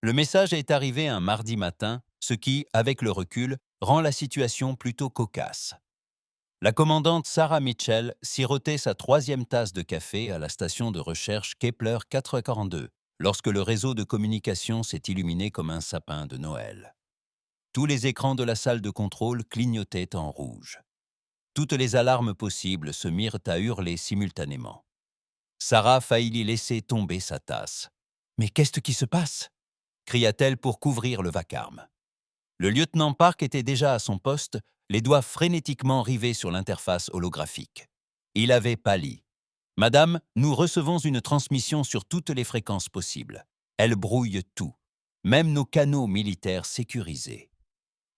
Le message est arrivé un mardi matin, ce qui, avec le recul, rend la situation plutôt cocasse. La commandante Sarah Mitchell sirotait sa troisième tasse de café à la station de recherche Kepler 442, lorsque le réseau de communication s'est illuminé comme un sapin de Noël. Tous les écrans de la salle de contrôle clignotaient en rouge. Toutes les alarmes possibles se mirent à hurler simultanément. Sarah faillit laisser tomber sa tasse. « Mais qu'est-ce qui se passe ?» cria-t-elle pour couvrir le vacarme. Le lieutenant Park était déjà à son poste, les doigts frénétiquement rivés sur l'interface holographique. Il avait pâli. « Madame, nous recevons une transmission sur toutes les fréquences possibles. Elle brouille tout, même nos canaux militaires sécurisés. »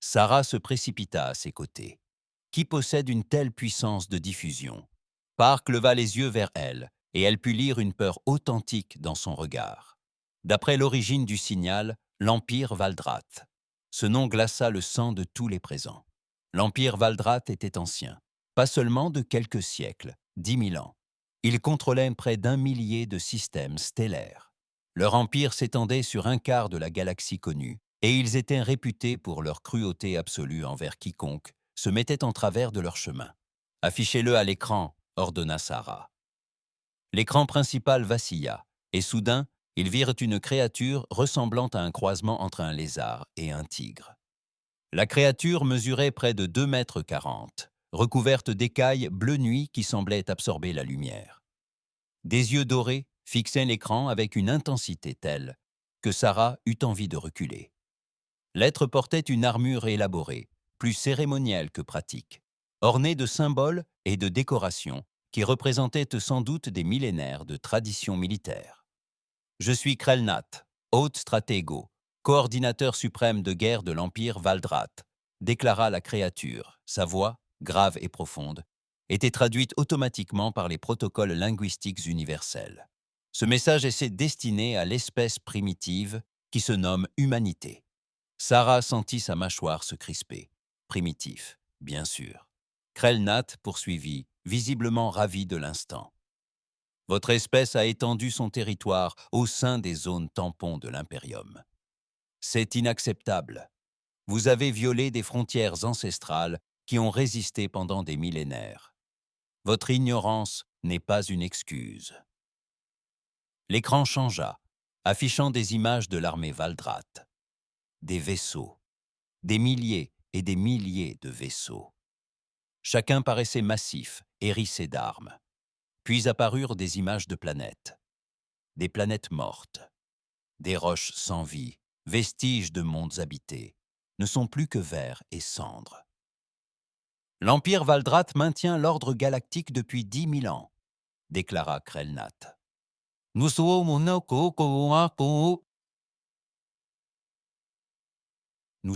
Sarah se précipita à ses côtés. Qui possède une telle puissance de diffusion? Park leva les yeux vers elle, et elle put lire une peur authentique dans son regard. D'après l'origine du signal, l'Empire Valdrath. Ce nom glaça le sang de tous les présents. L'Empire Valdrath était ancien, pas seulement de quelques siècles, 10 000 ans. Il contrôlait près d'1 millier de systèmes stellaires. Leur empire s'étendait sur un quart de la galaxie connue, et ils étaient réputés pour leur cruauté absolue envers quiconque se mettait en travers de leur chemin. « Affichez-le à l'écran », ordonna Sarah. L'écran principal vacilla, et soudain, ils virent une créature ressemblant à un croisement entre un lézard et un tigre. La créature mesurait près de 2,40 m, recouverte d'écailles bleu nuit qui semblaient absorber la lumière. Des yeux dorés fixaient l'écran avec une intensité telle que Sarah eut envie de reculer. L'être portait une armure élaborée, plus cérémonielle que pratique, ornée de symboles et de décorations qui représentaient sans doute des millénaires de traditions militaires. « Je suis Krelnat, haute stratégo, coordinateur suprême de guerre de l'Empire Valdrath », déclara la créature. Sa voix, grave et profonde, était traduite automatiquement par les protocoles linguistiques universels. Ce message était destiné à l'espèce primitive qui se nomme humanité. Sarah sentit sa mâchoire se crisper. Primitif, bien sûr. Krelnat poursuivit, visiblement ravi de l'instant. Votre espèce a étendu son territoire au sein des zones tampons de l'Impérium. C'est inacceptable. Vous avez violé des frontières ancestrales qui ont résisté pendant des millénaires. Votre ignorance n'est pas une excuse. L'écran changea, affichant des images de l'armée Valdrath. Des vaisseaux. Des milliers et des milliers de vaisseaux. Chacun paraissait massif, hérissé d'armes. Puis apparurent des images de planètes. Des planètes mortes. Des roches sans vie, vestiges de mondes habités, ne sont plus que verre et cendres. L'Empire Valdrath maintient l'ordre galactique depuis 10 000 ans, déclara Krelnat. Nous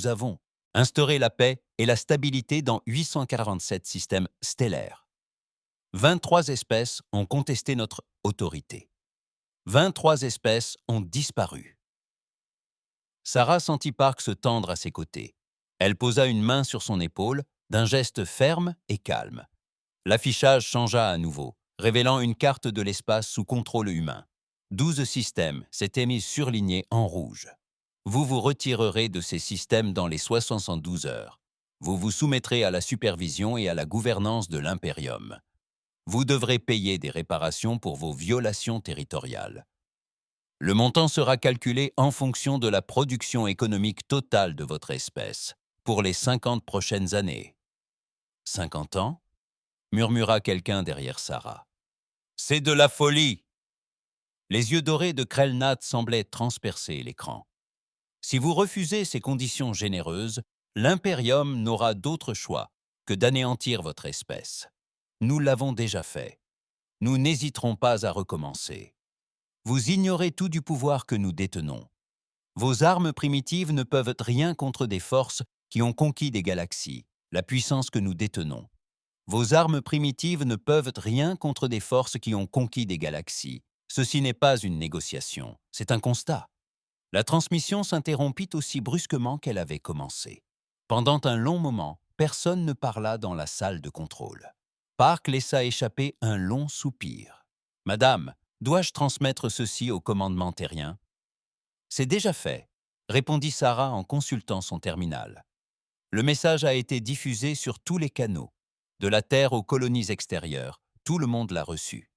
avons instauré la paix et la stabilité dans 847 systèmes stellaires. 23 espèces ont contesté notre autorité. 23 espèces ont disparu. Sarah sentit Park se tendre à ses côtés. Elle posa une main sur son épaule, d'un geste ferme et calme. L'affichage changea à nouveau, révélant une carte de l'espace sous contrôle humain. 12 systèmes s'étaient mis surlignés en rouge. Vous vous retirerez de ces systèmes dans les 72 heures. Vous vous soumettrez à la supervision et à la gouvernance de l'Impérium. Vous devrez payer des réparations pour vos violations territoriales. Le montant sera calculé en fonction de la production économique totale de votre espèce pour les 50 prochaines années. 50 ans murmura quelqu'un derrière Sarah. C'est de la folie! Les yeux dorés de Krelnat semblaient transpercer l'écran. Si vous refusez ces conditions généreuses, l'Impérium n'aura d'autre choix que d'anéantir votre espèce. Nous l'avons déjà fait. Nous n'hésiterons pas à recommencer. Vous ignorez tout du pouvoir que nous détenons. Vos armes primitives ne peuvent rien contre des forces qui ont conquis des galaxies, la puissance que nous détenons. Vos armes primitives ne peuvent rien contre des forces qui ont conquis des galaxies. Ceci n'est pas une négociation, c'est un constat. La transmission s'interrompit aussi brusquement qu'elle avait commencé. Pendant un long moment, personne ne parla dans la salle de contrôle. Park laissa échapper un long soupir. « Madame, dois-je transmettre ceci au commandement terrien ?»« C'est déjà fait. répondit Sarah en consultant son terminal. Le message a été diffusé sur tous les canaux. De la Terre aux colonies extérieures, tout le monde l'a reçu.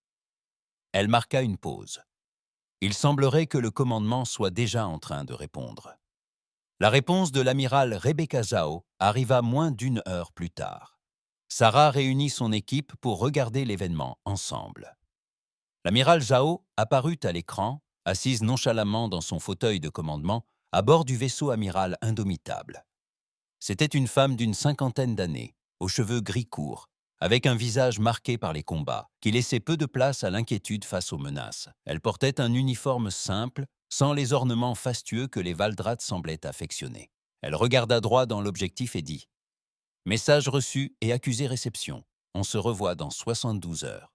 Elle marqua une pause. Il semblerait que le commandement soit déjà en train de répondre. La réponse de l'amiral Rebecca Zhao arriva moins d'une heure plus tard. Sarah réunit son équipe pour regarder l'événement ensemble. L'amiral Zhao apparut à l'écran, assise nonchalamment dans son fauteuil de commandement, à bord du vaisseau amiral indomitable. C'était une femme d'une cinquantaine d'années, aux cheveux gris courts, avec un visage marqué par les combats, qui laissait peu de place à l'inquiétude face aux menaces. Elle portait un uniforme simple, sans les ornements fastueux que les Valdrats semblaient affectionner. Elle regarda droit dans l'objectif et dit « Message reçu et accusé réception. On se revoit dans 72 heures. »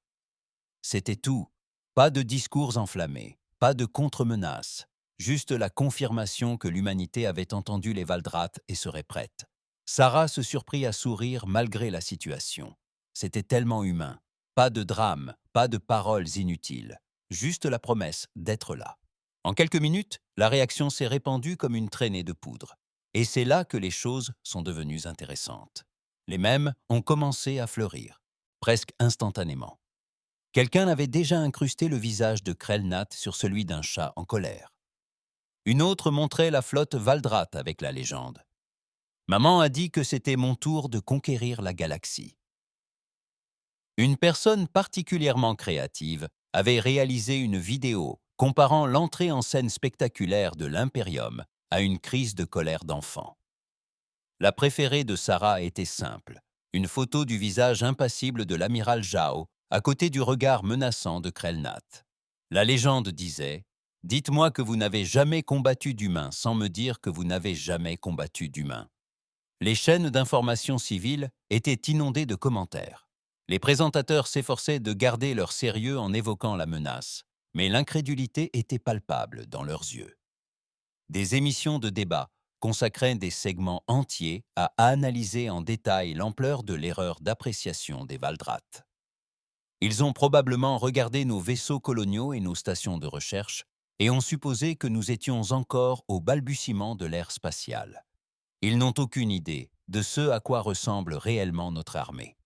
C'était tout. Pas de discours enflammés, pas de contre-menaces, juste la confirmation que l'humanité avait entendu les Valdrats et serait prête. Sarah se surprit à sourire malgré la situation. C'était tellement humain. Pas de drame, pas de paroles inutiles, juste la promesse d'être là. En quelques minutes, la réaction s'est répandue comme une traînée de poudre. Et c'est là que les choses sont devenues intéressantes. Les mèmes ont commencé à fleurir, presque instantanément. Quelqu'un avait déjà incrusté le visage de Krelnat sur celui d'un chat en colère. Une autre montrait la flotte Valdrat avec la légende. Maman a dit que c'était mon tour de conquérir la galaxie. Une personne particulièrement créative avait réalisé une vidéo comparant l'entrée en scène spectaculaire de l'Imperium à une crise de colère d'enfant. La préférée de Sarah était simple, une photo du visage impassible de l'amiral Zhao à côté du regard menaçant de Krelnat. La légende disait « Dites-moi que vous n'avez jamais combattu d'humain sans me dire que vous n'avez jamais combattu d'humain. » Les chaînes d'information civile étaient inondées de commentaires. Les présentateurs s'efforçaient de garder leur sérieux en évoquant la menace, mais l'incrédulité était palpable dans leurs yeux. Des émissions de débat consacraient des segments entiers à analyser en détail l'ampleur de l'erreur d'appréciation des Valdrats. Ils ont probablement regardé nos vaisseaux coloniaux et nos stations de recherche et ont supposé que nous étions encore au balbutiement de l'ère spatiale. Ils n'ont aucune idée de ce à quoi ressemble réellement notre armée.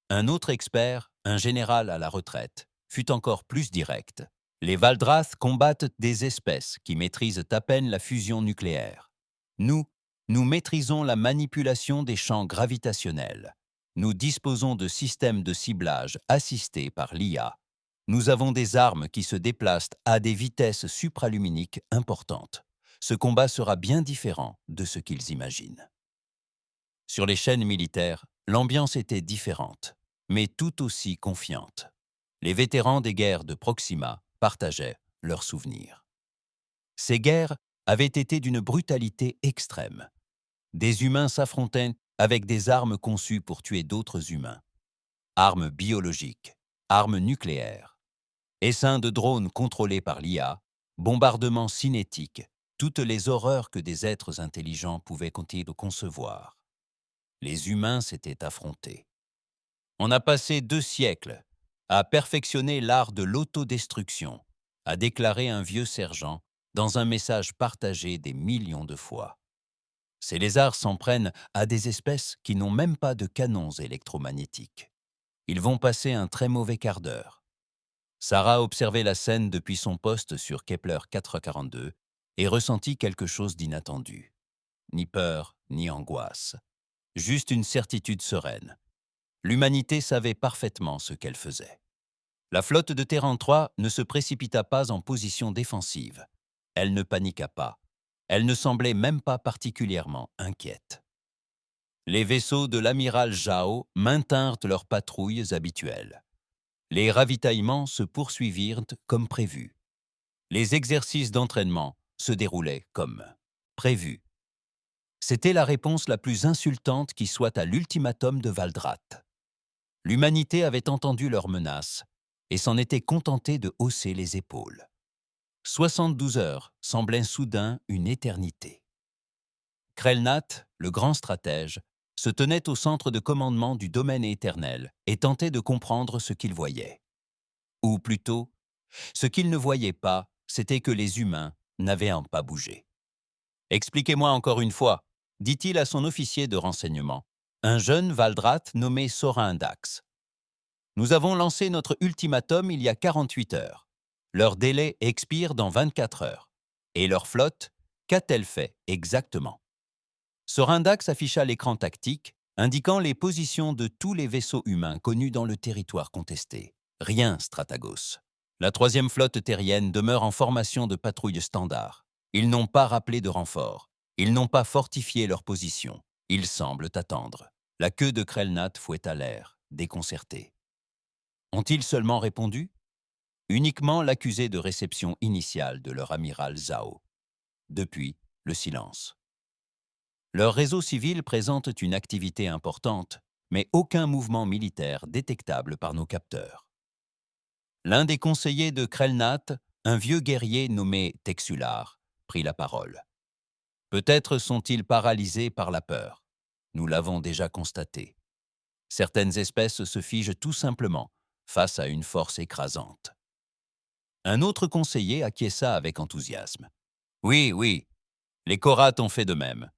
Un autre expert, un général à la retraite, fut encore plus direct. Les Valdrath combattent des espèces qui maîtrisent à peine la fusion nucléaire. Nous maîtrisons la manipulation des champs gravitationnels. Nous disposons de systèmes de ciblage assistés par l'IA. Nous avons des armes qui se déplacent à des vitesses supraluminiques importantes. Ce combat sera bien différent de ce qu'ils imaginent. Sur les chaînes militaires, l'ambiance était différente, mais tout aussi confiante. Les vétérans des guerres de Proxima partageaient leurs souvenirs. Ces guerres avaient été d'une brutalité extrême. Des humains s'affrontaient avec des armes conçues pour tuer d'autres humains. Armes biologiques, armes nucléaires, essaims de drones contrôlés par l'IA, bombardements cinétiques, toutes les horreurs que des êtres intelligents pouvaient concevoir. Les humains s'étaient affrontés. On a passé 2 siècles à perfectionner l'art de l'autodestruction, a déclaré un vieux sergent dans un message partagé des millions de fois. Ces lézards s'en prennent à des espèces qui n'ont même pas de canons électromagnétiques. Ils vont passer un très mauvais quart d'heure. Sarah observait la scène depuis son poste sur Kepler 442 et ressentit quelque chose d'inattendu. Ni peur, ni angoisse. Juste une certitude sereine. L'humanité savait parfaitement ce qu'elle faisait. La flotte de Terran 3 ne se précipita pas en position défensive. Elle ne paniqua pas. Elle ne semblait même pas particulièrement inquiète. Les vaisseaux de l'amiral Zhao maintinrent leurs patrouilles habituelles. Les ravitaillements se poursuivirent comme prévu. Les exercices d'entraînement se déroulaient comme prévu. C'était la réponse la plus insultante qui soit à l'ultimatum de Valdrat. L'humanité avait entendu leurs menaces et s'en était contentée de hausser les épaules. 72 heures semblaient soudain une éternité. Krelnat, le grand stratège, se tenait au centre de commandement du domaine éternel et tentait de comprendre ce qu'il voyait. Ou plutôt, ce qu'il ne voyait pas, c'était que les humains n'avaient pas bougé. Expliquez-moi encore une fois, dit-il à son officier de renseignement, un jeune Valdrath nommé Sorin-Dax. Nous avons lancé notre ultimatum il y a 48 heures. Leur délai expire dans 24 heures. Et leur flotte, qu'a-t-elle fait exactement? Sorin-Dax afficha l'écran tactique, indiquant les positions de tous les vaisseaux humains connus dans le territoire contesté. Rien, Stratagos. La troisième flotte terrienne demeure en formation de patrouille standard. Ils n'ont pas rappelé de renfort. Ils n'ont pas fortifié leur position. Ils semblent attendre. La queue de Krelnat fouetta l'air, déconcertée. Ont-ils seulement répondu? Uniquement l'accusé de réception initiale de leur amiral Zhao. Depuis, le silence. Leur réseau civil présente une activité importante, mais aucun mouvement militaire détectable par nos capteurs. L'un des conseillers de Krelnat, un vieux guerrier nommé Texular, prit la parole. Peut-être sont-ils paralysés par la peur. Nous l'avons déjà constaté. Certaines espèces se figent tout simplement face à une force écrasante. Un autre conseiller acquiesça avec enthousiasme. Oui, oui, les Korates ont fait de même.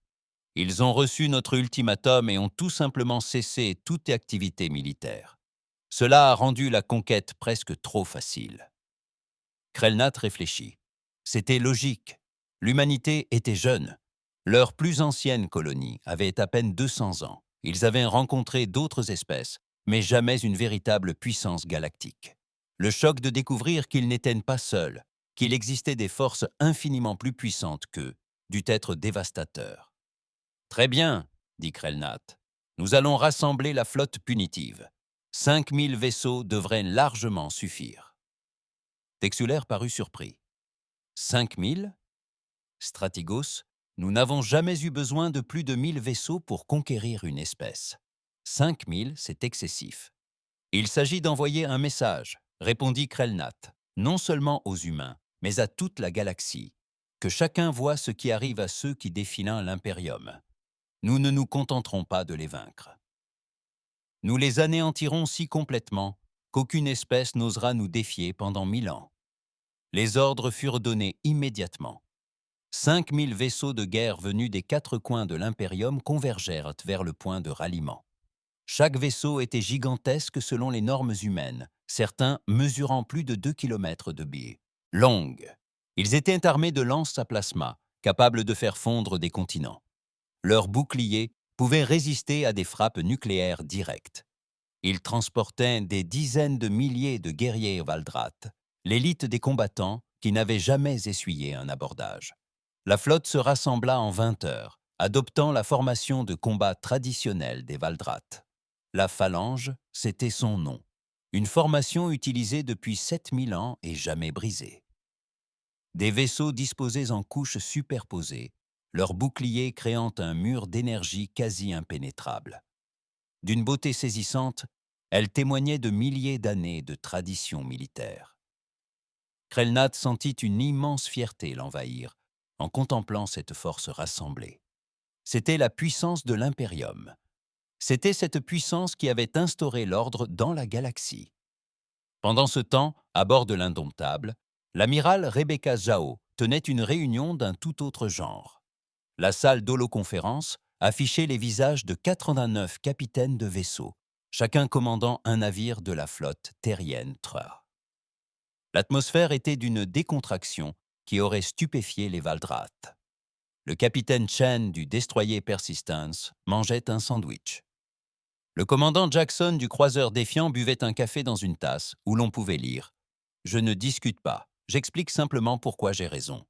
Ils ont reçu notre ultimatum et ont tout simplement cessé toute activité militaire. Cela a rendu la conquête presque trop facile. Krelnat réfléchit. C'était logique. L'humanité était jeune. Leur plus ancienne colonie avait à peine 200 ans. Ils avaient rencontré d'autres espèces, mais jamais une véritable puissance galactique. Le choc de découvrir qu'ils n'étaient pas seuls, qu'il existait des forces infiniment plus puissantes qu'eux, dut être dévastateur. « Très bien, dit Krelnat. Nous allons rassembler la flotte punitive. 5000 vaisseaux devraient largement suffire. » Texulaire parut surpris. 5000? Stratigos, nous n'avons jamais eu besoin de plus de 1000 vaisseaux pour conquérir une espèce. 5000, c'est excessif. Il s'agit d'envoyer un message, répondit Krelnat, non seulement aux humains, mais à toute la galaxie. Que chacun voie ce qui arrive à ceux qui défient l'Impérium. Nous ne nous contenterons pas de les vaincre. Nous les anéantirons si complètement qu'aucune espèce n'osera nous défier pendant 1000 ans. Les ordres furent donnés immédiatement. 5000 vaisseaux de guerre venus des 4 coins de l'Impérium convergèrent vers le point de ralliement. Chaque vaisseau était gigantesque selon les normes humaines, certains mesurant plus de 2 km de biais. Longues. Ils étaient armés de lances à plasma, capables de faire fondre des continents. Leurs boucliers pouvaient résister à des frappes nucléaires directes. Ils transportaient des dizaines de milliers de guerriers Valdrath, l'élite des combattants qui n'avaient jamais essuyé un abordage. La flotte se rassembla en 20 heures, adoptant la formation de combat traditionnelle des Valdrath. La phalange, c'était son nom, une formation utilisée depuis 7000 ans et jamais brisée. Des vaisseaux disposés en couches superposées, leurs boucliers créant un mur d'énergie quasi impénétrable. D'une beauté saisissante, elle témoignait de milliers d'années de tradition militaire. Krelnat sentit une immense fierté l'envahir en contemplant cette force rassemblée. C'était la puissance de l'Impérium. C'était cette puissance qui avait instauré l'ordre dans la galaxie. Pendant ce temps, à bord de l'Indomptable, l'amiral Rebecca Zhao tenait une réunion d'un tout autre genre. La salle d'holoconférence affichait les visages de 89 capitaines de vaisseaux, chacun commandant un navire de la flotte terrienne Treur. L'atmosphère était d'une décontraction qui aurait stupéfié les Valdrath. Le capitaine Chen du destroyer Persistence mangeait un sandwich. Le commandant Jackson du croiseur Défiant buvait un café dans une tasse où l'on pouvait lire « Je ne discute pas, j'explique simplement pourquoi j'ai raison ».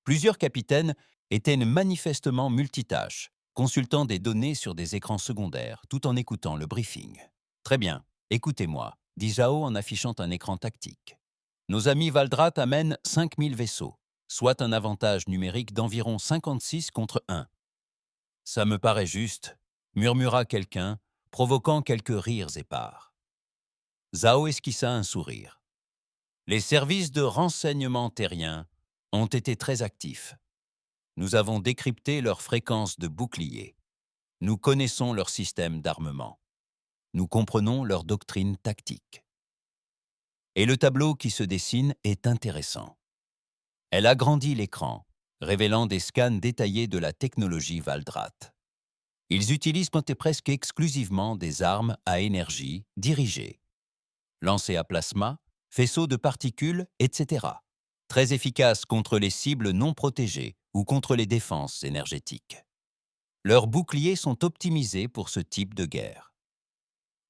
Plusieurs capitaines étaient manifestement multitâches, consultant des données sur des écrans secondaires tout en écoutant le briefing. « Très bien, écoutez-moi », dit Zhao en affichant un écran tactique. « Nos amis Valdrath amènent 5000 vaisseaux, soit un avantage numérique d'environ 56 contre 1. « Ça me paraît juste », murmura quelqu'un, provoquant quelques rires épars. Zhao esquissa un sourire. Les services de renseignement terriens ont été très actifs. Nous avons décrypté leur fréquence de boucliers. Nous connaissons leur système d'armement. Nous comprenons leur doctrine tactique. Et le tableau qui se dessine est intéressant. Elle agrandit l'écran, révélant des scans détaillés de la technologie Valdrat. Ils utilisent presque exclusivement des armes à énergie dirigée, lancers à plasma, faisceaux de particules, etc. Très efficaces contre les cibles non protégées ou contre les défenses énergétiques. Leurs boucliers sont optimisés pour ce type de guerre.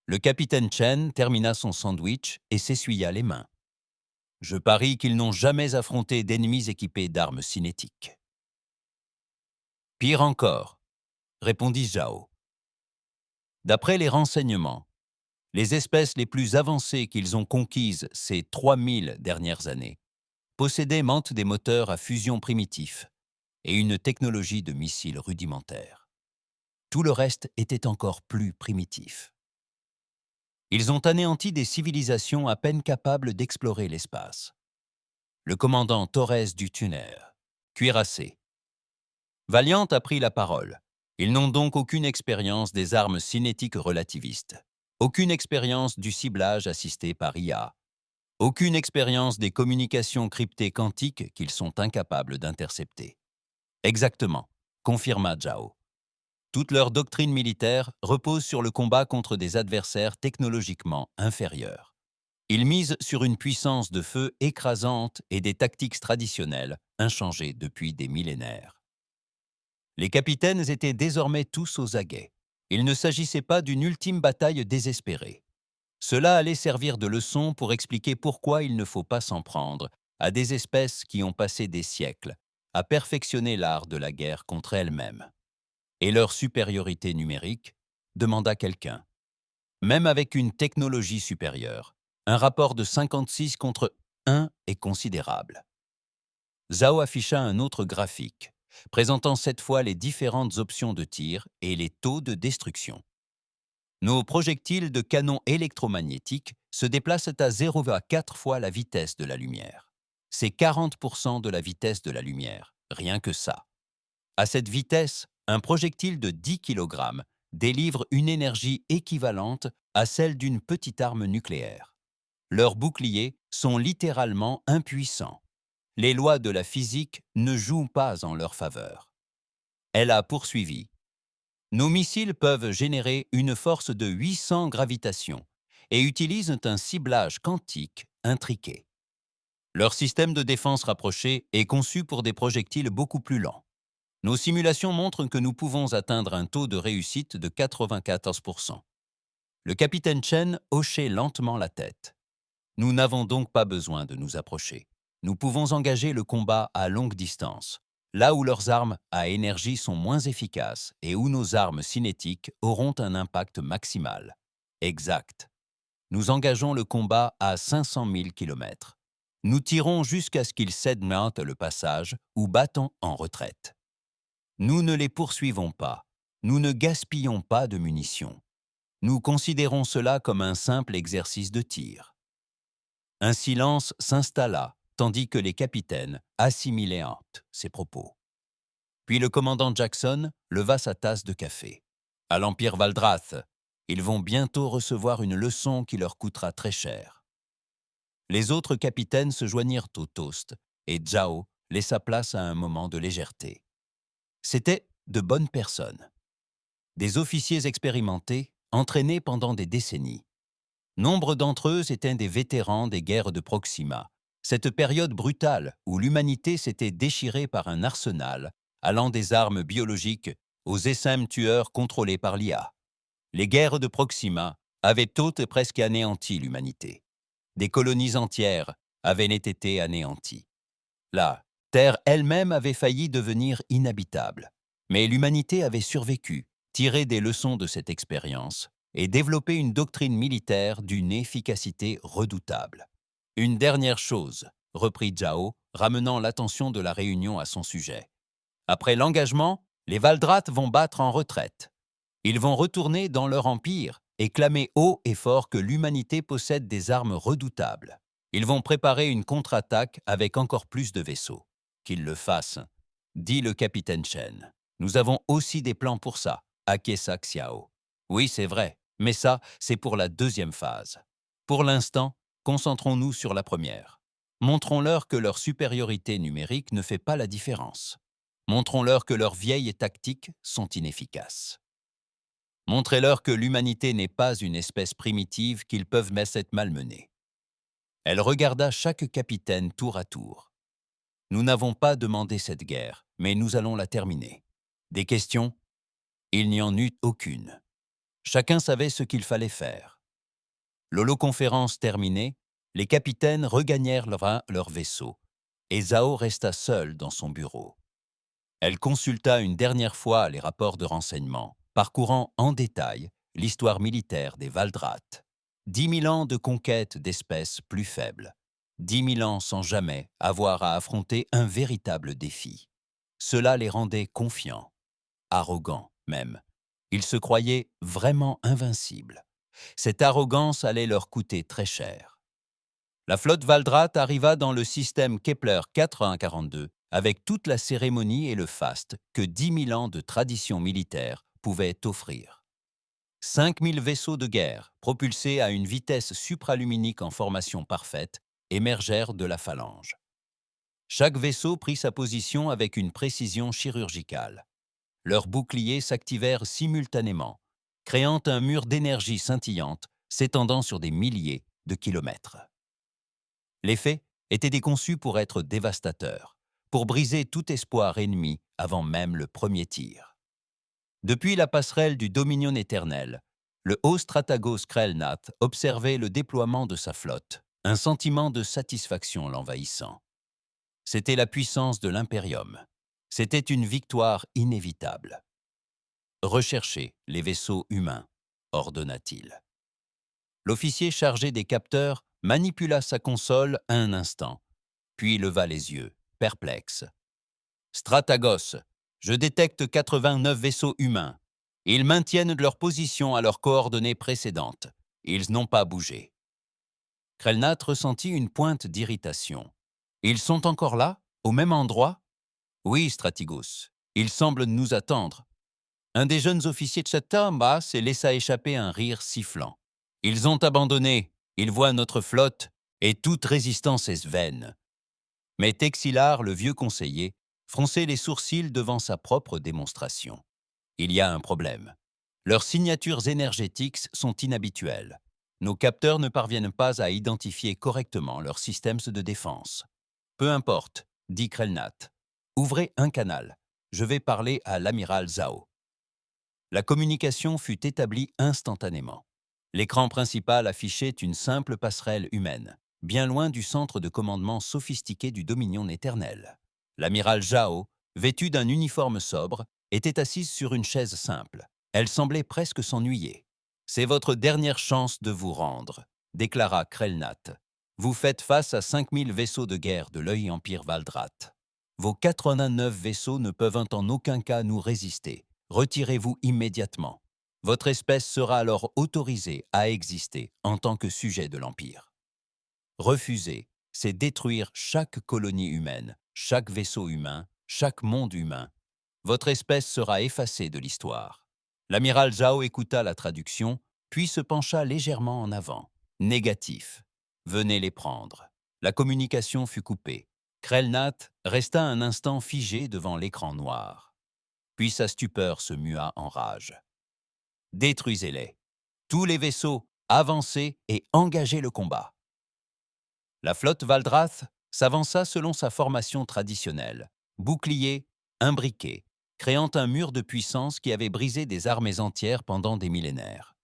Le capitaine Chen termina son sandwich et s'essuya les mains. Je parie qu'ils n'ont jamais affronté d'ennemis équipés d'armes cinétiques. Pire encore, répondit Zhao. D'après les renseignements, les espèces les plus avancées qu'ils ont conquises ces 3000 dernières années possédaient des moteurs à fusion primitifs et une technologie de missiles rudimentaire. Tout le reste était encore plus primitif. Ils ont anéanti des civilisations à peine capables d'explorer l'espace. Le commandant Torres du Tuner, cuirassé. Valiant a pris la parole. Ils n'ont donc aucune expérience des armes cinétiques relativistes, aucune expérience du ciblage assisté par IA, aucune expérience des communications cryptées quantiques qu'ils sont incapables d'intercepter. Exactement, confirma Zhao. Toute leur doctrine militaire repose sur le combat contre des adversaires technologiquement inférieurs. Ils misent sur une puissance de feu écrasante et des tactiques traditionnelles inchangées depuis des millénaires. Les capitaines étaient désormais tous aux aguets. Il ne s'agissait pas d'une ultime bataille désespérée. Cela allait servir de leçon pour expliquer pourquoi il ne faut pas s'en prendre à des espèces qui ont passé des siècles à perfectionner l'art de la guerre contre elles-mêmes. Et leur supériorité numérique, demanda quelqu'un. Même avec une technologie supérieure, un rapport de 56 contre 1 est considérable. Zhao afficha un autre graphique, présentant cette fois les différentes options de tir et les taux de destruction. Nos projectiles de canon électromagnétique se déplacent à 0,4 fois la vitesse de la lumière. C'est 40% de la vitesse de la lumière, rien que ça. À cette vitesse, un projectile de 10 kg délivre une énergie équivalente à celle d'une petite arme nucléaire. Leurs boucliers sont littéralement impuissants. Les lois de la physique ne jouent pas en leur faveur. Elle a poursuivi. Nos missiles peuvent générer une force de 800 gravitations et utilisent un ciblage quantique intriqué. Leur système de défense rapproché est conçu pour des projectiles beaucoup plus lents. Nos simulations montrent que nous pouvons atteindre un taux de réussite de 94%. Le capitaine Chen hochait lentement la tête. Nous n'avons donc pas besoin de nous approcher. Nous pouvons engager le combat à longue distance, là où leurs armes à énergie sont moins efficaces et où nos armes cinétiques auront un impact maximal. Exact. Nous engageons le combat à 500 000 km. Nous tirons jusqu'à ce qu'ils segmentent le passage ou battent en retraite. Nous ne les poursuivons pas. Nous ne gaspillons pas de munitions. Nous considérons cela comme un simple exercice de tir. Un silence s'installa, tandis que les capitaines assimilaient ces propos. Puis le commandant Jackson leva sa tasse de café. À l'Empire Valdrath, ils vont bientôt recevoir une leçon qui leur coûtera très cher. Les autres capitaines se joignirent au toast et Zhao laissa place à un moment de légèreté. C'étaient de bonnes personnes. Des officiers expérimentés, entraînés pendant des décennies. Nombre d'entre eux étaient des vétérans des guerres de Proxima, cette période brutale où l'humanité s'était déchirée par un arsenal allant des armes biologiques aux essaim tueurs contrôlés par l'IA. Les guerres de Proxima avaient toutes presque anéanti l'humanité. Des colonies entières avaient été anéanties. La Terre elle-même avait failli devenir inhabitable. Mais l'humanité avait survécu, tiré des leçons de cette expérience et développé une doctrine militaire d'une efficacité redoutable. Une dernière chose, reprit Zhao, ramenant l'attention de la réunion à son sujet. Après l'engagement, les Valdrat vont battre en retraite. Ils vont retourner dans leur empire et clamer haut et fort que l'humanité possède des armes redoutables. Ils vont préparer une contre-attaque avec encore plus de vaisseaux. Qu'ils le fassent, dit le capitaine Chen. Nous avons aussi des plans pour ça, acquiesça Xiao. Oui, c'est vrai, mais ça, c'est pour la deuxième phase. Pour l'instant, concentrons-nous sur la première. Montrons-leur que leur supériorité numérique ne fait pas la différence. Montrons-leur que leurs vieilles tactiques sont inefficaces. Montrez-leur que l'humanité n'est pas une espèce primitive qu'ils peuvent être malmenés. Elle regarda chaque capitaine tour à tour. Nous n'avons pas demandé cette guerre, mais nous allons la terminer. Des questions? Il n'y en eut aucune. Chacun savait ce qu'il fallait faire. L'holoconférence terminée, les capitaines regagnèrent leur vaisseau, et Zhao resta seule dans son bureau. Elle consulta une dernière fois les rapports de renseignement, parcourant en détail l'histoire militaire des Valdrates. 10 000 ans de conquête d'espèces plus faibles. 10 000 ans sans jamais avoir à affronter un véritable défi. Cela les rendait confiants, arrogants même. Ils se croyaient vraiment invincibles. Cette arrogance allait leur coûter très cher. La flotte Valdrat arriva dans le système Kepler 8142 avec toute la cérémonie et le faste que 10 000 ans de tradition militaire pouvaient offrir. 5 000 vaisseaux de guerre, propulsés à une vitesse supraluminique en formation parfaite, émergèrent de la phalange. Chaque vaisseau prit sa position avec une précision chirurgicale. Leurs boucliers s'activèrent simultanément, créant un mur d'énergie scintillante s'étendant sur des milliers de kilomètres. L'effet était déconçu pour être dévastateur, pour briser tout espoir ennemi avant même le premier tir. Depuis la passerelle du Dominion éternel, le haut Stratagos Krellnath observait le déploiement de sa flotte, un sentiment de satisfaction l'envahissant. C'était la puissance de l'Imperium. C'était une victoire inévitable. « Recherchez les vaisseaux humains », ordonna-t-il. L'officier chargé des capteurs manipula sa console un instant, puis leva les yeux, perplexe. « Stratagos, je détecte 89 vaisseaux humains. Ils maintiennent leur position à leurs coordonnées précédentes. Ils n'ont pas bougé. » Krellnath ressentit une pointe d'irritation. « Ils sont encore là, au même endroit ?»« Oui, Stratigos. Ils semblent nous attendre. » Un des jeunes officiers de Chatamba laissa échapper un rire sifflant. « Ils ont abandonné. Ils voient notre flotte, et toute résistance est vaine. » Mais Texilar, le vieux conseiller, fronçait les sourcils devant sa propre démonstration. Il y a un problème. Leurs signatures énergétiques sont inhabituelles. Nos capteurs ne parviennent pas à identifier correctement leurs systèmes de défense. Peu importe, dit Krellnath. Ouvrez un canal. Je vais parler à l'amiral Zhao. La communication fut établie instantanément. L'écran principal affichait une simple passerelle humaine, bien loin du centre de commandement sophistiqué du Dominion éternel. L'amiral Zhao, vêtu d'un uniforme sobre, était assise sur une chaise simple. Elle semblait presque s'ennuyer. « C'est votre dernière chance de vous rendre », déclara Krellnath. « Vous faites face à 5 000 vaisseaux de guerre de l'œil Empire Valdrat. Vos 89 vaisseaux ne peuvent en aucun cas nous résister. Retirez-vous immédiatement. Votre espèce sera alors autorisée à exister en tant que sujet de l'Empire. Refuser, c'est détruire chaque colonie humaine, chaque vaisseau humain, chaque monde humain. Votre espèce sera effacée de l'histoire. » L'amiral Zhao écouta la traduction, puis se pencha légèrement en avant. Négatif. Venez les prendre. La communication fut coupée. Krellnath resta un instant figé devant l'écran noir. Puis sa stupeur se mua en rage. « Détruisez-les. Tous les vaisseaux, avancez et engagez le combat. » La flotte Valdrath s'avança selon sa formation traditionnelle, bouclier, imbriqué, créant un mur de puissance qui avait brisé des armées entières pendant des millénaires.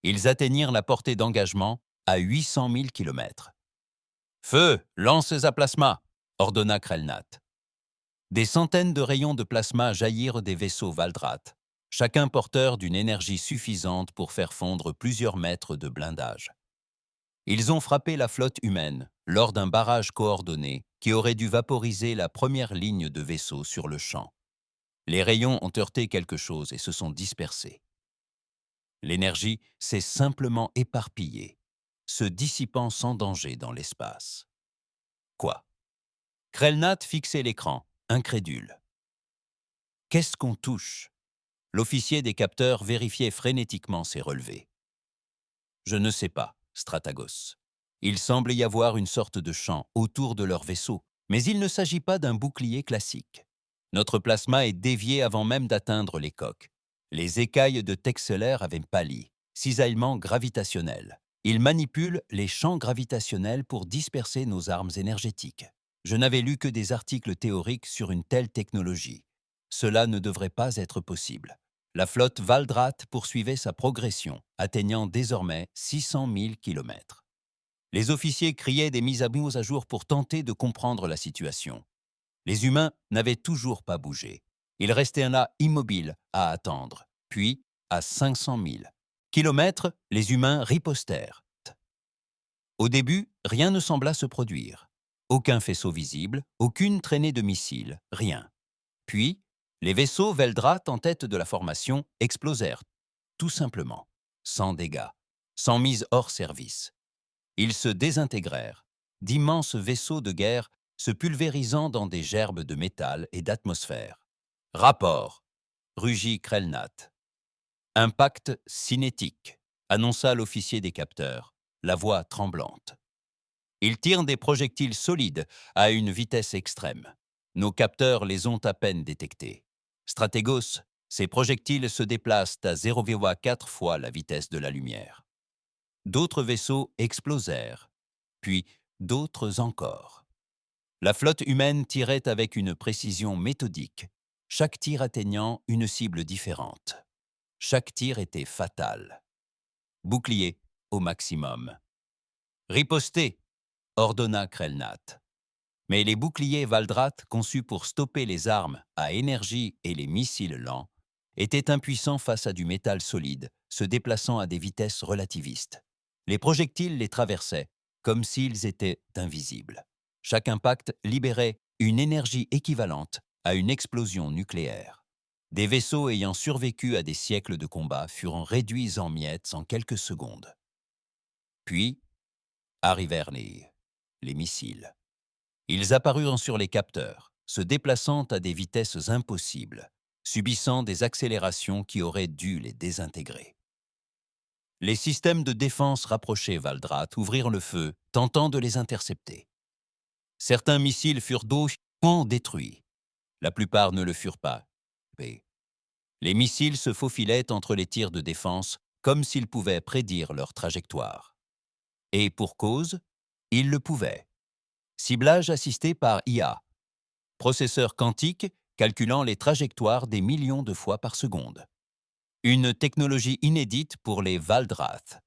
Ils atteignirent la portée d'engagement à 800 000 kilomètres. « Feu, lances à plasma !» ordonna Krellnath. Des centaines de rayons de plasma jaillirent des vaisseaux Valdrat, chacun porteur d'une énergie suffisante pour faire fondre plusieurs mètres de blindage. Ils ont frappé la flotte humaine lors d'un barrage coordonné qui aurait dû vaporiser la première ligne de vaisseaux sur le champ. Les rayons ont heurté quelque chose et se sont dispersés. L'énergie s'est simplement éparpillée, se dissipant sans danger dans l'espace. Quoi? Krellnath fixait l'écran, incrédule. Qu'est-ce qu'on touche? L'officier des capteurs vérifiait frénétiquement ses relevés. Je ne sais pas, Stratagos. Il semble y avoir une sorte de champ autour de leur vaisseau, mais il ne s'agit pas d'un bouclier classique. Notre plasma est dévié avant même d'atteindre les coques. Les écailles de Texeler avaient pâli. Cisaillement gravitationnel. Il manipule les champs gravitationnels pour disperser nos armes énergétiques. Je n'avais lu que des articles théoriques sur une telle technologie. Cela ne devrait pas être possible. La flotte Valdrat poursuivait sa progression, atteignant désormais 600 000 kilomètres. Les officiers criaient des mises à jour pour tenter de comprendre la situation. Les humains n'avaient toujours pas bougé. Ils restaient là immobiles à attendre. Puis, à 500 000 kilomètres, les humains ripostèrent. Au début, rien ne sembla se produire. Aucun faisceau visible, aucune traînée de missiles, rien. Puis, les vaisseaux Veldrat en tête de la formation explosèrent, tout simplement, sans dégâts, sans mise hors service. Ils se désintégrèrent, d'immenses vaisseaux de guerre se pulvérisant dans des gerbes de métal et d'atmosphère. Rapport, rugit Krelnat. Impact cinétique, annonça l'officier des capteurs, la voix tremblante. Ils tirent des projectiles solides à une vitesse extrême. Nos capteurs les ont à peine détectés. Stratégos, ces projectiles se déplacent à 0,4 fois la vitesse de la lumière. D'autres vaisseaux explosèrent, puis d'autres encore. La flotte humaine tirait avec une précision méthodique, chaque tir atteignant une cible différente. Chaque tir était fatal. Bouclier au maximum. Ripostez, ordonna Krelnat. Mais les boucliers Valdrat, conçus pour stopper les armes à énergie et les missiles lents, étaient impuissants face à du métal solide, se déplaçant à des vitesses relativistes. Les projectiles les traversaient, comme s'ils étaient invisibles. Chaque impact libérait une énergie équivalente à une explosion nucléaire. Des vaisseaux ayant survécu à des siècles de combat furent réduits en miettes en quelques secondes. Puis arrivèrent les missiles. Ils apparurent sur les capteurs, se déplaçant à des vitesses impossibles, subissant des accélérations qui auraient dû les désintégrer. Les systèmes de défense rapprochés Valdrat ouvrirent le feu, tentant de les intercepter. Certains missiles furent d'aucuns détruits. La plupart ne le furent pas. Les missiles se faufilaient entre les tirs de défense comme s'ils pouvaient prédire leur trajectoire. Et pour cause, ils le pouvaient. Ciblage assisté par IA. Processeur quantique calculant les trajectoires des millions de fois par seconde. Une technologie inédite pour les Valdrath.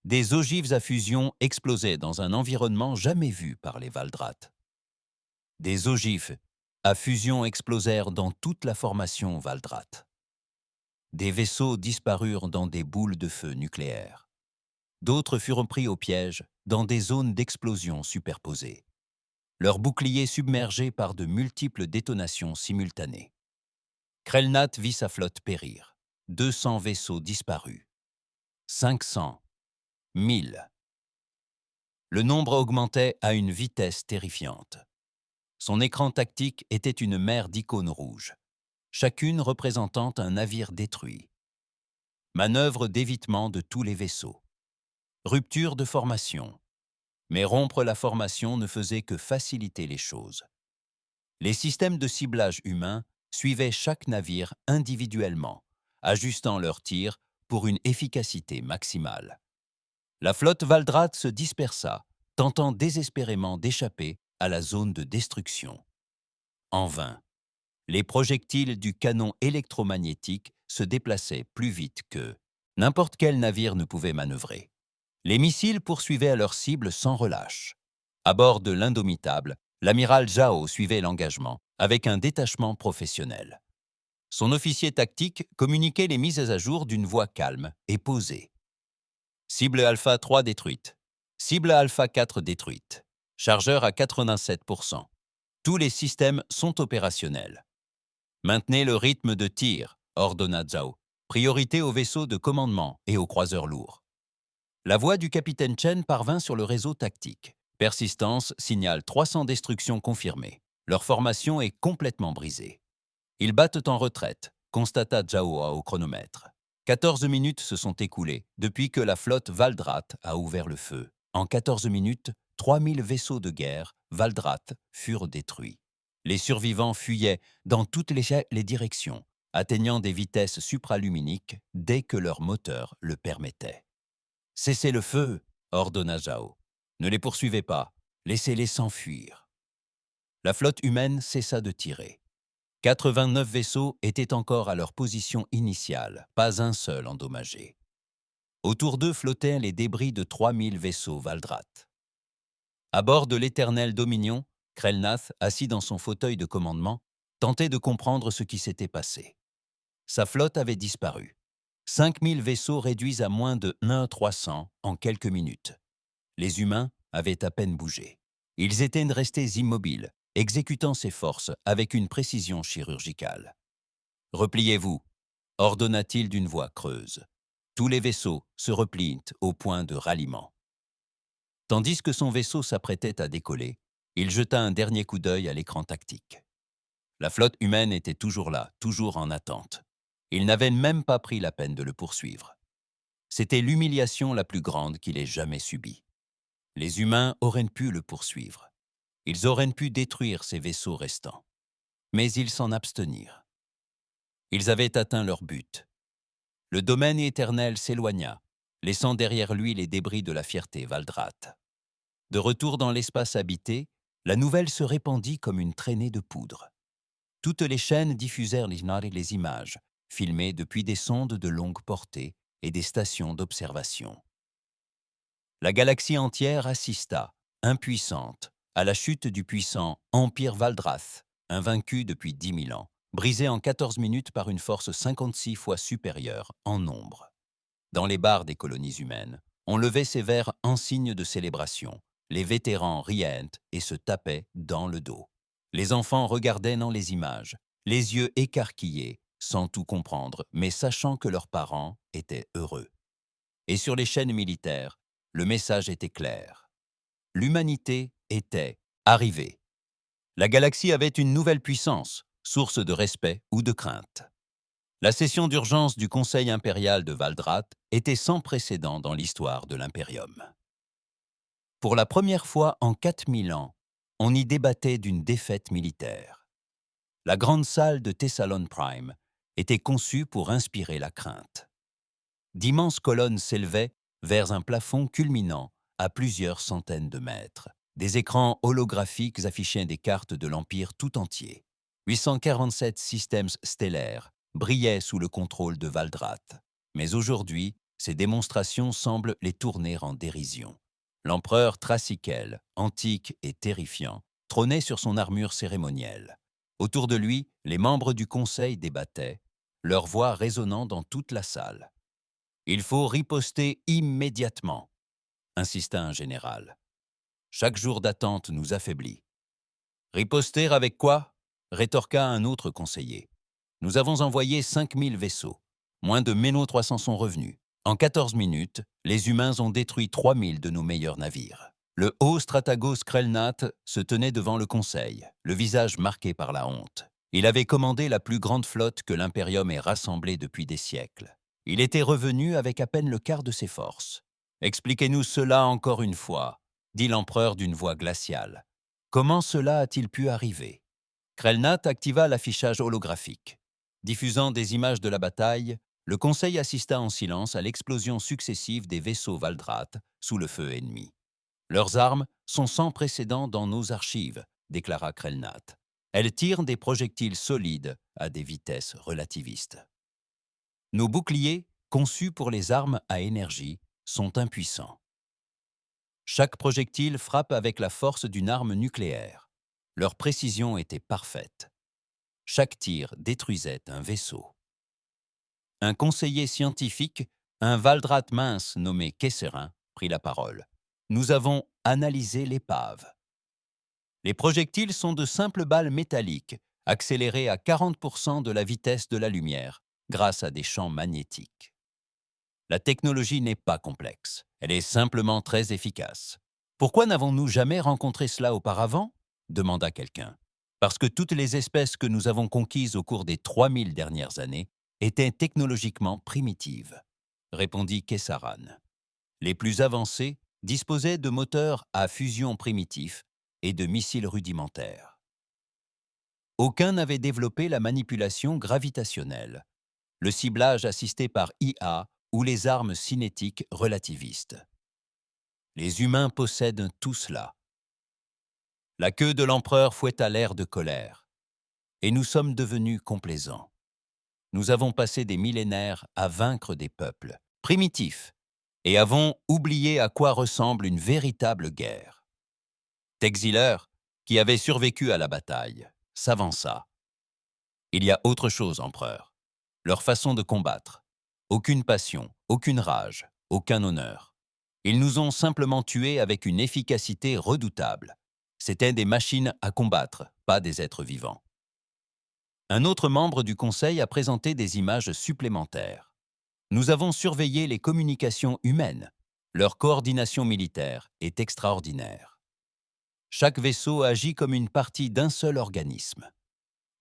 Des ogives à fusion explosaient dans un environnement jamais vu par les Valdrath. Des ogives à fusion explosèrent dans toute la formation Valdrath. Des vaisseaux disparurent dans des boules de feu nucléaires. D'autres furent pris au piège dans des zones d'explosion superposées. Leurs boucliers submergés par de multiples détonations simultanées. Krelnat vit sa flotte périr. 200 vaisseaux disparus. 500. 1000. Le nombre augmentait à une vitesse terrifiante. Son écran tactique était une mer d'icônes rouges, chacune représentant un navire détruit. Manœuvre d'évitement de tous les vaisseaux. Rupture de formation. Mais rompre la formation ne faisait que faciliter les choses. Les systèmes de ciblage humains suivaient chaque navire individuellement, ajustant leurs tirs pour une efficacité maximale. La flotte Valdrat se dispersa, tentant désespérément d'échapper à la zone de destruction. En vain. Les projectiles du canon électromagnétique se déplaçaient plus vite que n'importe quel navire ne pouvait manœuvrer. Les missiles poursuivaient leur cible sans relâche. À bord de l'Indomitable, l'amiral Zhao suivait l'engagement, avec un détachement professionnel. Son officier tactique communiquait les mises à jour d'une voix calme et posée. Cible Alpha 3 détruite. Cible Alpha 4 détruite. Chargeur à 87%. Tous les systèmes sont opérationnels. Maintenez le rythme de tir, ordonna Zhao. Priorité aux vaisseaux de commandement et aux croiseurs lourds. La voix du capitaine Chen parvint sur le réseau tactique. Persistance signale 300 destructions confirmées. Leur formation est complètement brisée. Ils battent en retraite, constata Zhao au chronomètre. 14 minutes se sont écoulées depuis que la flotte Valdrat a ouvert le feu. En 14 minutes, 3000 vaisseaux de guerre Valdrat furent détruits. Les survivants fuyaient dans toutes les directions, atteignant des vitesses supraluminiques dès que leur moteur le permettait. « Cessez le feu !» ordonna Zhao. « Ne les poursuivez pas, laissez-les s'enfuir. » La flotte humaine cessa de tirer. 89 vaisseaux étaient encore à leur position initiale, pas un seul endommagé. Autour d'eux flottaient les débris de 3000 vaisseaux Valdrat. À bord de l'éternel Dominion, Krelnath, assis dans son fauteuil de commandement, tentait de comprendre ce qui s'était passé. Sa flotte avait disparu. 5000 vaisseaux réduits à moins de 1 300 en quelques minutes. Les humains avaient à peine bougé. Ils étaient restés immobiles, exécutant ses forces avec une précision chirurgicale. « Repliez-vous » ordonna-t-il d'une voix creuse. Tous les vaisseaux se replient au point de ralliement. Tandis que son vaisseau s'apprêtait à décoller, il jeta un dernier coup d'œil à l'écran tactique. La flotte humaine était toujours là, toujours en attente. Il n'avait même pas pris la peine de le poursuivre. C'était l'humiliation la plus grande qu'il ait jamais subie. Les humains auraient pu le poursuivre. Ils auraient pu détruire ces vaisseaux restants. Mais ils s'en abstenirent. Ils avaient atteint leur but. Le domaine éternel s'éloigna, laissant derrière lui les débris de la fierté Valdrat. De retour dans l'espace habité, la nouvelle se répandit comme une traînée de poudre. Toutes les chaînes diffusèrent les images, filmées depuis des sondes de longue portée et des stations d'observation. La galaxie entière assista, impuissante, à la chute du puissant Empire Valdrath, invaincu depuis 10 000 ans, brisé en 14 minutes par une force 56 fois supérieure en nombre. Dans les bars des colonies humaines, on levait ses verres en signe de célébration. Les vétérans riaient et se tapaient dans le dos. Les enfants regardaient dans les images, les yeux écarquillés, sans tout comprendre, mais sachant que leurs parents étaient heureux. Et sur les chaînes militaires, le message était clair. L'humanité était arrivée. La galaxie avait une nouvelle puissance, source de respect ou de crainte. La session d'urgence du Conseil impérial de Valdrat était sans précédent dans l'histoire de l'Imperium. Pour la première fois en 4000 ans, on y débattait d'une défaite militaire. La grande salle de Thessalon Prime était conçue pour inspirer la crainte. D'immenses colonnes s'élevaient vers un plafond culminant à plusieurs centaines de mètres. Des écrans holographiques affichaient des cartes de l'Empire tout entier. 847 systèmes stellaires brillaient sous le contrôle de Valdrat. Mais aujourd'hui, ces démonstrations semblent les tourner en dérision. L'empereur Thrasykel, antique et terrifiant, trônait sur son armure cérémonielle. Autour de lui, les membres du Conseil débattaient, leur voix résonnant dans toute la salle. « Il faut riposter immédiatement », insista un général. « Chaque jour d'attente nous affaiblit. »« Riposter avec quoi ?» rétorqua un autre conseiller. « Nous avons envoyé 5000 vaisseaux. Moins de Méno 300 sont revenus. En 14 minutes, les humains ont détruit 3000 de nos meilleurs navires. » Le haut stratagos Krelnath se tenait devant le conseil, le visage marqué par la honte. Il avait commandé la plus grande flotte que l'Imperium ait rassemblée depuis des siècles. Il était revenu avec à peine le quart de ses forces. « Expliquez-nous cela encore une fois », dit l'empereur d'une voix glaciale. « Comment cela a-t-il pu arriver ?» Krelnath activa l'affichage holographique. Diffusant des images de la bataille, le conseil assista en silence à l'explosion successive des vaisseaux Valdrat sous le feu ennemi. « Leurs armes sont sans précédent dans nos archives », déclara Krelnath. « Elles tirent des projectiles solides à des vitesses relativistes. Nos boucliers, conçus pour les armes à énergie, sont impuissants. Chaque projectile frappe avec la force d'une arme nucléaire. Leur précision était parfaite. Chaque tir détruisait un vaisseau. » Un conseiller scientifique, un Valdrat mince nommé Kesserin, prit la parole. « Nous avons analysé l'épave. Les projectiles sont de simples balles métalliques, accélérées à 40% de la vitesse de la lumière, grâce à des champs magnétiques. La technologie n'est pas complexe, elle est simplement très efficace. Pourquoi n'avons-nous jamais rencontré cela auparavant ? Demanda quelqu'un. Parce que toutes les espèces que nous avons conquises au cours des 3000 dernières années étaient technologiquement primitives, répondit Kessaran. Les plus avancés disposaient de moteurs à fusion primitifs et de missiles rudimentaires. aucun n'avait développé la manipulation gravitationnelle, le ciblage assisté par IA ou les armes cinétiques relativistes. Les humains possèdent tout cela. La queue de l'empereur fouetta l'air de colère, et nous sommes devenus complaisants. Nous avons passé des millénaires à vaincre des peuples primitifs et avons oublié à quoi ressemble une véritable guerre. Texiller, qui avait survécu à la bataille, s'avança. Il y a autre chose, empereur. Leur façon de combattre. Aucune passion, aucune rage, aucun honneur. Ils nous ont simplement tués avec une efficacité redoutable. C'étaient des machines à combattre, pas des êtres vivants. Un autre membre du Conseil a présenté des images supplémentaires. Nous avons surveillé les communications humaines. Leur coordination militaire est extraordinaire. Chaque vaisseau agit comme une partie d'un seul organisme.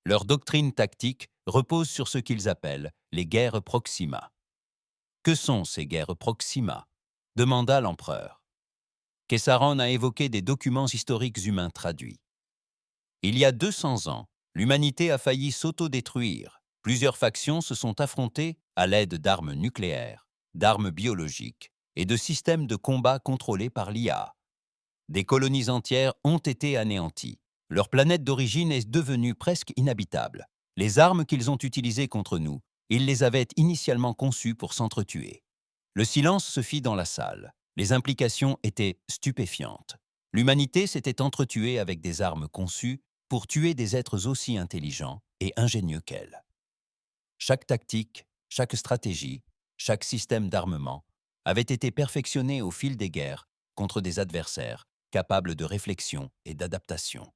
Leur doctrine tactique repose sur ce qu'ils appellent les guerres proxima. Que sont ces guerres proxima? Demanda l'empereur. Kessaron a évoqué des documents historiques humains traduits. Il y a 200 ans, l'humanité a failli s'autodétruire. Plusieurs factions se sont affrontées à l'aide d'armes nucléaires, d'armes biologiques et de systèmes de combat contrôlés par l'IA. Des colonies entières ont été anéanties. Leur planète d'origine est devenue presque inhabitable. Les armes qu'ils ont utilisées contre nous, ils les avaient initialement conçues pour s'entretuer. Le silence se fit dans la salle. Les implications étaient stupéfiantes. L'humanité s'était entretuée avec des armes conçues pour tuer des êtres aussi intelligents et ingénieux qu'elle. Chaque tactique, chaque stratégie, chaque système d'armement avait été perfectionné au fil des guerres contre des adversaires capables de réflexion et d'adaptation.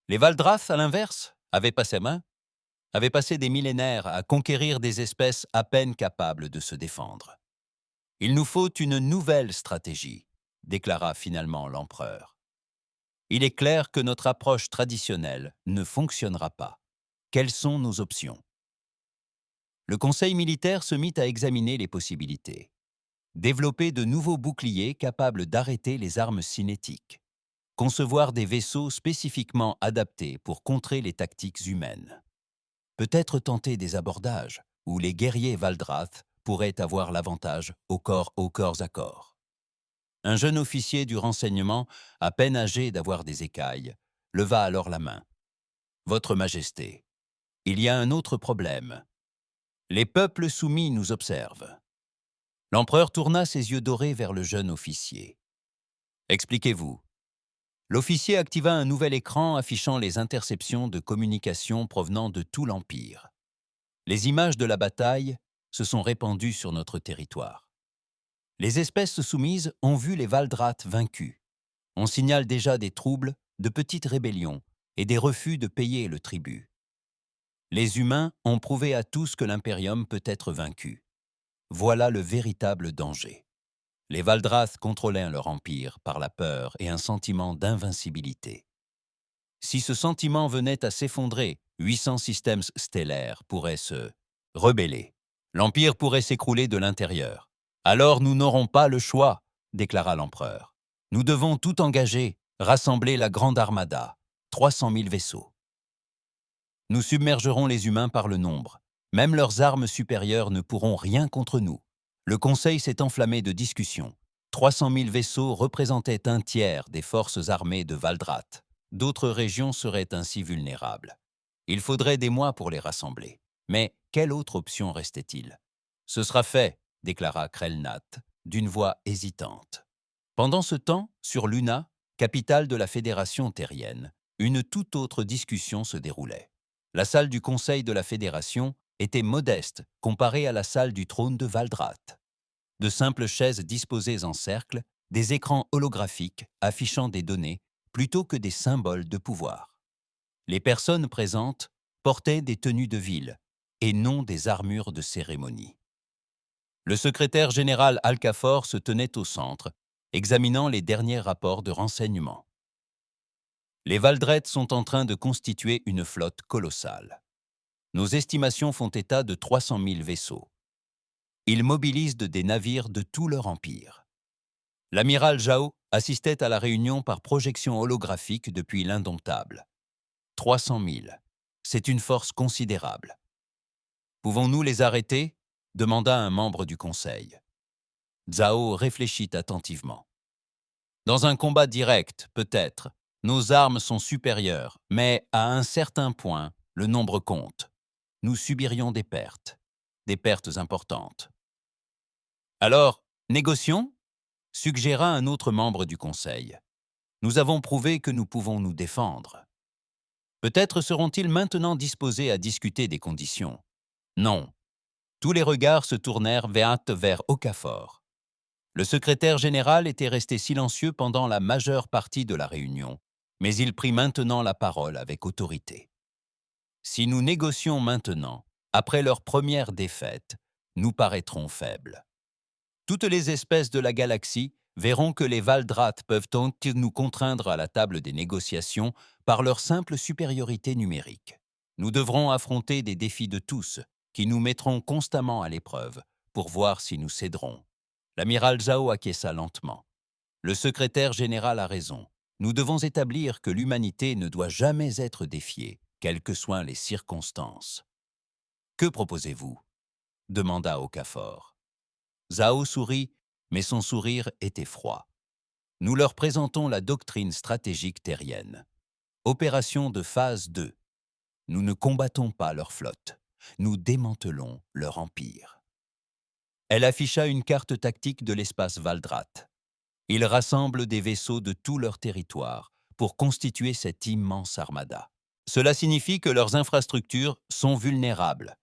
Les Valdrath, à l'inverse, avaient passé des millénaires à conquérir des espèces à peine capables de se défendre. « Il nous faut une nouvelle stratégie », déclara finalement l'empereur. « Il est clair que notre approche traditionnelle ne fonctionnera pas. Quelles sont nos options ?» Le conseil militaire se mit à examiner les possibilités. Développer de nouveaux boucliers capables d'arrêter les armes cinétiques. Concevoir des vaisseaux spécifiquement adaptés pour contrer les tactiques humaines. Peut-être tenter des abordages où les guerriers Valdrath pourraient avoir l'avantage au corps à corps. Un jeune officier du renseignement, à peine âgé d'avoir des écailles, leva alors la main. « Votre Majesté, il y a un autre problème. Les peuples soumis nous observent. » L'empereur tourna ses yeux dorés vers le jeune officier. « Expliquez-vous. » L'officier activa un nouvel écran affichant les interceptions de communication provenant de tout l'Empire. Les images de la bataille se sont répandues sur notre territoire. Les espèces soumises ont vu les Valdrath vaincus. On signale déjà des troubles, de petites rébellions et des refus de payer le tribut. Les humains ont prouvé à tous que l'Imperium peut être vaincu. Voilà le véritable danger. Les Valdrath contrôlaient leur empire par la peur et un sentiment d'invincibilité. Si ce sentiment venait à s'effondrer, 800 systèmes stellaires pourraient se rebeller. L'empire pourrait s'écrouler de l'intérieur. Alors nous n'aurons pas le choix, déclara l'empereur. Nous devons tout engager, rassembler la grande armada, 300 000 vaisseaux. Nous submergerons les humains par le nombre. Même leurs armes supérieures ne pourront rien contre nous. Le Conseil s'est enflammé de discussions. 300 000 vaisseaux représentaient un tiers des forces armées de Valdrath. D'autres régions seraient ainsi vulnérables. Il faudrait des mois pour les rassembler. Mais quelle autre option restait-il? « Ce sera fait, déclara Krelnat, d'une voix hésitante. Pendant ce temps, sur Luna, capitale de la Fédération terrienne, une toute autre discussion se déroulait. La salle du Conseil de la Fédération était modeste comparée à la salle du trône de Valdrath. De simples chaises disposées en cercle, des écrans holographiques affichant des données plutôt que des symboles de pouvoir. Les personnes présentes portaient des tenues de ville et non des armures de cérémonie. Le secrétaire général Alcafor se tenait au centre, examinant les derniers rapports de renseignement. Les Valdreth sont en train de constituer une flotte colossale. Nos estimations font état de 300 000 vaisseaux. Ils mobilisent des navires de tout leur empire. L'amiral Jao assistait à la réunion par projection holographique depuis l'Indomptable. 300 000. C'est une force considérable. Pouvons-nous les arrêter? Demanda un membre du conseil. Zhao réfléchit attentivement. Dans un combat direct, peut-être, nos armes sont supérieures, mais à un certain point, le nombre compte. Nous subirions des pertes importantes. Alors, négocions? Suggéra un autre membre du conseil. Nous avons prouvé que nous pouvons nous défendre. Peut-être seront-ils maintenant disposés à discuter des conditions. Non. Tous les regards se tournèrent vers Okafor. Le secrétaire général était resté silencieux pendant la majeure partie de la réunion, mais il prit maintenant la parole avec autorité. Si nous négocions maintenant, après leur première défaite, nous paraîtrons faibles. Toutes les espèces de la galaxie verront que les Valdrath peuvent donc nous contraindre à la table des négociations par leur simple supériorité numérique. Nous devrons affronter des défis de tous, qui nous mettront constamment à l'épreuve, pour voir si nous céderons. L'amiral Zhao acquiesça lentement. Le secrétaire général a raison. Nous devons établir que l'humanité ne doit jamais être défiée, quelles que soient les circonstances. Que proposez-vous? Demanda Okafor. Zhao sourit, mais son sourire était froid. Nous leur présentons la doctrine stratégique terrienne. Opération de phase 2. Nous ne combattons pas leur flotte. Nous démantelons leur empire. Elle afficha une carte tactique de l'espace Valdrath. Ils rassemblent des vaisseaux de tout leur territoire pour constituer cette immense armada. Cela signifie que leurs infrastructures sont vulnérables.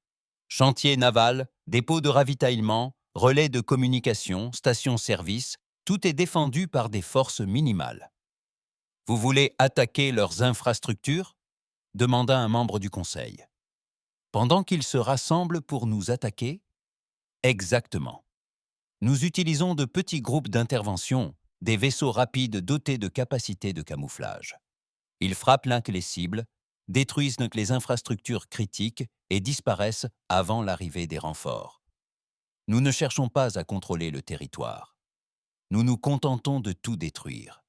Chantiers navals, dépôts de ravitaillement, relais de communication, stations-service, tout est défendu par des forces minimales. Vous voulez attaquer leurs infrastructures? Demanda un membre du conseil. Pendant qu'ils se rassemblent pour nous attaquer? Exactement. Nous utilisons de petits groupes d'intervention, des vaisseaux rapides dotés de capacités de camouflage. Ils frappent les cibles, détruisent les infrastructures critiques et disparaissent avant l'arrivée des renforts. Nous ne cherchons pas à contrôler le territoire. Nous nous contentons de tout détruire.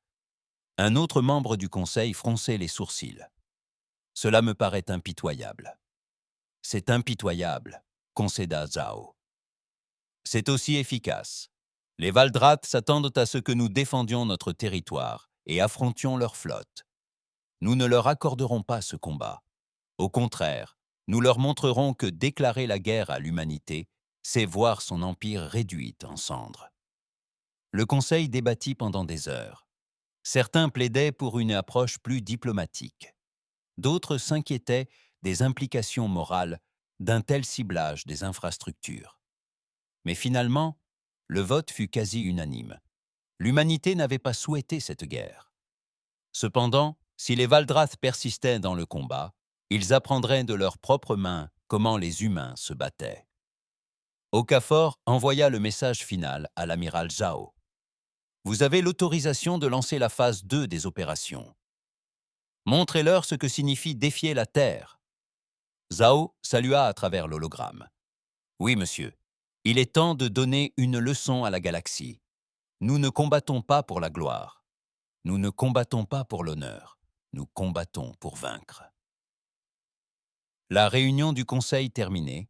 Un autre membre du conseil fronçait les sourcils. Cela me paraît impitoyable. C'est impitoyable, concéda Zhao. C'est aussi efficace. Les Valdrath s'attendent à ce que nous défendions notre territoire et affrontions leur flotte. Nous ne leur accorderons pas ce combat. Au contraire, nous leur montrerons que déclarer la guerre à l'humanité, c'est voir son empire réduit en cendres. Le Conseil débattit pendant des heures. Certains plaidaient pour une approche plus diplomatique. D'autres s'inquiétaient des implications morales d'un tel ciblage des infrastructures. Mais finalement, le vote fut quasi unanime. L'humanité n'avait pas souhaité cette guerre. Cependant, si les Valdrath persistaient dans le combat, ils apprendraient de leurs propres mains comment les humains se battaient. Okafor envoya le message final à l'amiral Zhao. Vous avez l'autorisation de lancer la phase 2 des opérations. Montrez-leur ce que signifie défier la Terre. Zhao salua à travers l'hologramme. Oui, monsieur. Il est temps de donner une leçon à la galaxie. Nous ne combattons pas pour la gloire. Nous ne combattons pas pour l'honneur. Nous combattons pour vaincre. La réunion du conseil terminée,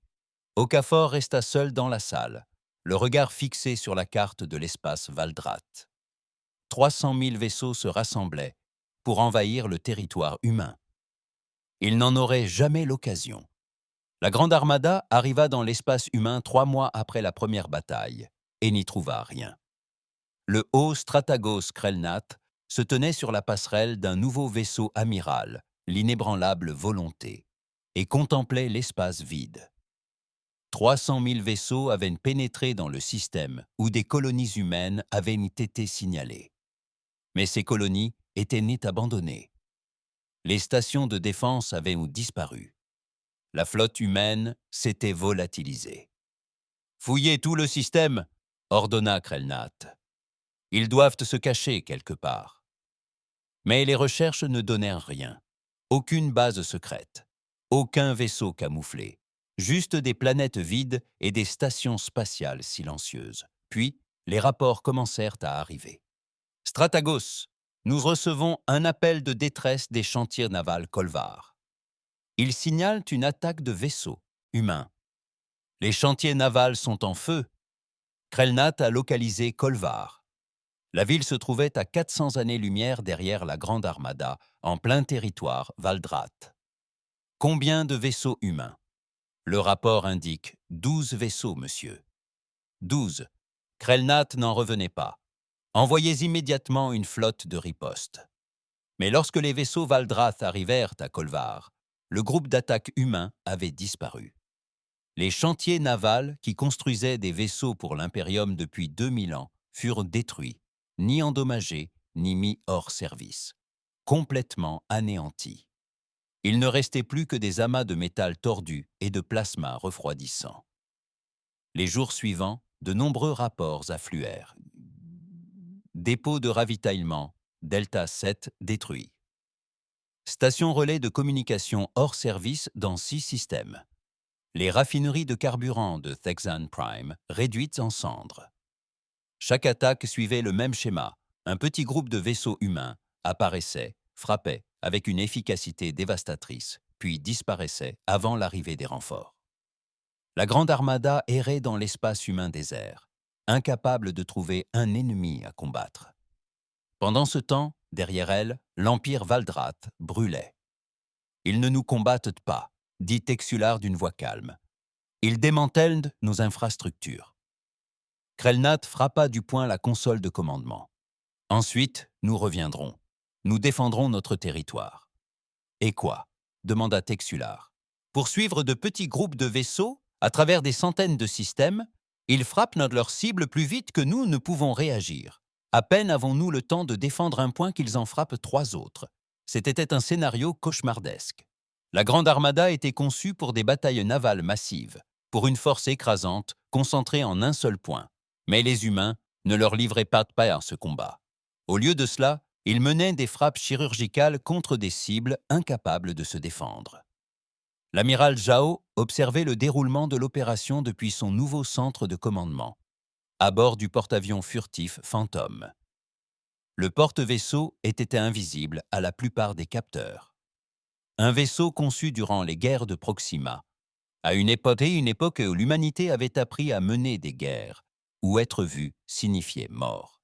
Okafor resta seul dans la salle, le regard fixé sur la carte de l'espace Valdrath. 300 000 vaisseaux se rassemblaient pour envahir le territoire humain. Il n'en aurait jamais l'occasion. La Grande Armada arriva dans l'espace humain 3 mois après la première bataille et n'y trouva rien. Le haut Stratagos Krelnat se tenait sur la passerelle d'un nouveau vaisseau amiral, l'inébranlable Volonté, et contemplait l'espace vide. 300 000 vaisseaux avaient pénétré dans le système où des colonies humaines avaient été signalées. Mais ces colonies étaient nées abandonnées. Les stations de défense avaient disparu. La flotte humaine s'était volatilisée. « Fouillez tout le système !» ordonna Krelnat. « Ils doivent se cacher quelque part. » Mais les recherches ne donnèrent rien. Aucune base secrète. Aucun vaisseau camouflé. Juste des planètes vides et des stations spatiales silencieuses. Puis, les rapports commencèrent à arriver. « Stratagos, Nous recevons un appel de détresse des chantiers navals Colvar. Ils signalent une attaque de vaisseaux humains. Les chantiers navals sont en feu. Krelnat a localisé Colvar. La ville se trouvait à 400 années-lumière derrière la Grande Armada, en plein territoire Valdrat. Combien de vaisseaux humains? Le rapport indique 12 vaisseaux, monsieur. 12. Krelnat n'en revenait pas. Envoyez immédiatement une flotte de riposte. Mais lorsque les vaisseaux Valdrath arrivèrent à Colvar, le groupe d'attaque humain avait disparu. Les chantiers navals qui construisaient des vaisseaux pour l'Imperium depuis 2000 ans furent détruits, ni endommagés, ni mis hors service. Complètement anéantis. Il ne restait plus que des amas de métal tordu et de plasma refroidissant. Les jours suivants, de nombreux rapports affluèrent. Dépôt de ravitaillement, Delta 7 détruit. Station relais de communication hors service dans 6 systèmes. Les raffineries de carburant de Thexan Prime réduites en cendres. Chaque attaque suivait le même schéma. Un petit groupe de vaisseaux humains apparaissait, frappait avec une efficacité dévastatrice, puis disparaissait avant l'arrivée des renforts. La Grande Armada errait dans l'espace humain désert, incapable de trouver un ennemi à combattre. Pendant ce temps, derrière elle, l'Empire Valdrath brûlait. « Ils ne nous combattent pas », dit Texular d'une voix calme. « Ils démantèlent nos infrastructures. » Krelnat frappa du poing la console de commandement. « Ensuite, nous reviendrons. Nous défendrons notre territoire. »« Et quoi ?» demanda Texular. « Poursuivre de petits groupes de vaisseaux à travers des centaines de systèmes, ils frappent leur cible plus vite que nous ne pouvons réagir. À peine avons-nous le temps de défendre un point qu'ils en frappent 3 autres. C'était un scénario cauchemardesque. La Grande Armada était conçue pour des batailles navales massives, pour une force écrasante concentrée en un seul point. Mais les humains ne leur livraient pas de paix à ce combat. Au lieu de cela, ils menaient des frappes chirurgicales contre des cibles incapables de se défendre. L'amiral Zhao observait le déroulement de l'opération depuis son nouveau centre de commandement, à bord du porte-avions furtif Phantom. Le porte-vaisseau était invisible à la plupart des capteurs. Un vaisseau conçu durant les guerres de Proxima, à une époque où l'humanité avait appris à mener des guerres, où être vu signifiait mort.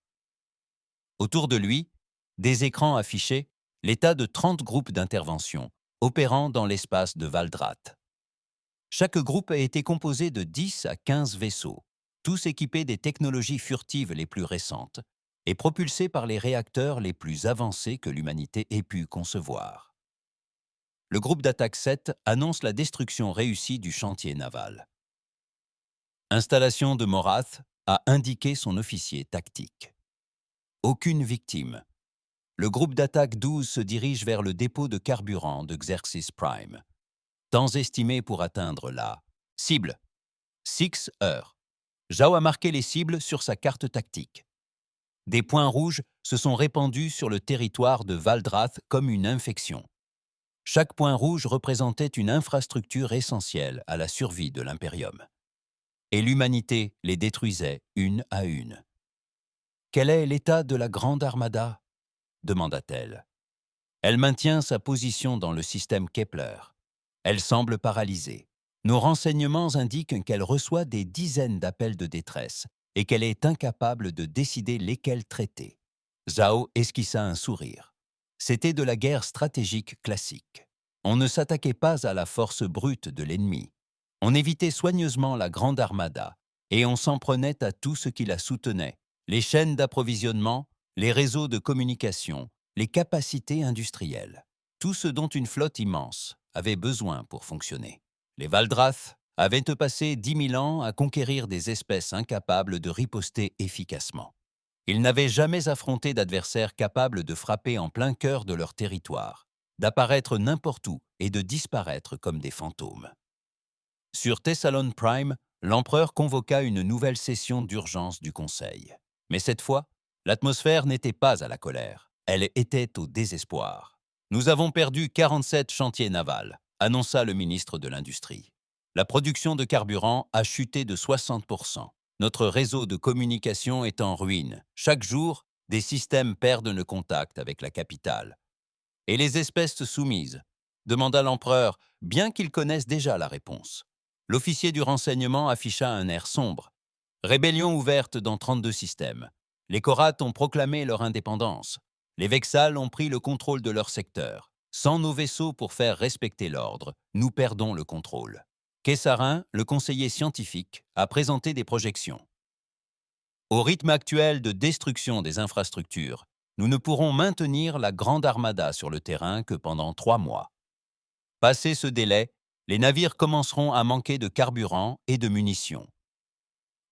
Autour de lui, des écrans affichaient l'état de 30 groupes d'intervention opérant dans l'espace de Valdrat. Chaque groupe a été composé de 10 à 15 vaisseaux, tous équipés des technologies furtives les plus récentes et propulsés par les réacteurs les plus avancés que l'humanité ait pu concevoir. Le groupe d'attaque 7 annonce la destruction réussie du chantier naval. Installation de Morath a indiqué son officier tactique. Aucune victime. Le groupe d'attaque 12 se dirige vers le dépôt de carburant de Xerxes Prime. Temps estimé pour atteindre la cible. 6 heures. Zhao a marqué les cibles sur sa carte tactique. Des points rouges se sont répandus sur le territoire de Valdrath comme une infection. Chaque point rouge représentait une infrastructure essentielle à la survie de l'Imperium. Et l'humanité les détruisait une à une. « Quel est l'état de la Grande Armada ?» demanda-t-elle. Elle maintient sa position dans le système Kepler. Elle semble paralysée. Nos renseignements indiquent qu'elle reçoit des dizaines d'appels de détresse et qu'elle est incapable de décider lesquels traiter. Zhao esquissa un sourire. C'était de la guerre stratégique classique. On ne s'attaquait pas à la force brute de l'ennemi. On évitait soigneusement la Grande Armada et on s'en prenait à tout ce qui la soutenait, les chaînes d'approvisionnement, les réseaux de communication, les capacités industrielles, tout ce dont une flotte immense avait besoin pour fonctionner. Les Valdrath avaient passé 10 000 ans à conquérir des espèces incapables de riposter efficacement. Ils n'avaient jamais affronté d'adversaires capables de frapper en plein cœur de leur territoire, d'apparaître n'importe où et de disparaître comme des fantômes. Sur Thessalon Prime, l'empereur convoqua une nouvelle session d'urgence du Conseil. Mais cette fois, l'atmosphère n'était pas à la colère, elle était au désespoir. « Nous avons perdu 47 chantiers navals », annonça le ministre de l'Industrie. La production de carburant a chuté de 60%. Notre réseau de communication est en ruine. Chaque jour, Des systèmes perdent le contact avec la capitale. Et les espèces soumises demanda l'empereur, bien qu'il connaisse déjà la réponse. L'officier du renseignement afficha un air sombre. Rébellion ouverte dans 32 systèmes. Les Corates ont proclamé leur indépendance. Les Vexales ont pris le contrôle de leur secteur. Sans nos vaisseaux pour faire respecter l'ordre, nous perdons le contrôle. Kessarin, le conseiller scientifique, a présenté des projections. Au rythme actuel de destruction des infrastructures, nous ne pourrons maintenir la grande armada sur le terrain que pendant 3 mois. Passé ce délai, les navires commenceront à manquer de carburant et de munitions.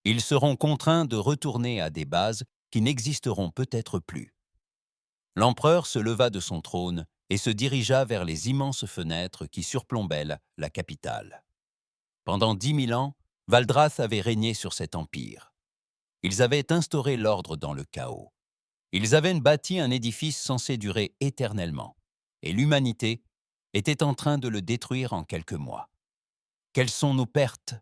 Ils seront contraints de retourner à des bases qui n'existeront peut-être plus. L'empereur se leva de son trône et se dirigea vers les immenses fenêtres qui surplombaient la capitale. Pendant 10 000 ans, Valdrath avait régné sur cet empire. Ils avaient instauré l'ordre dans le chaos. Ils avaient bâti un édifice censé durer éternellement, et l'humanité était en train de le détruire en quelques mois. « Quelles sont nos pertes ?»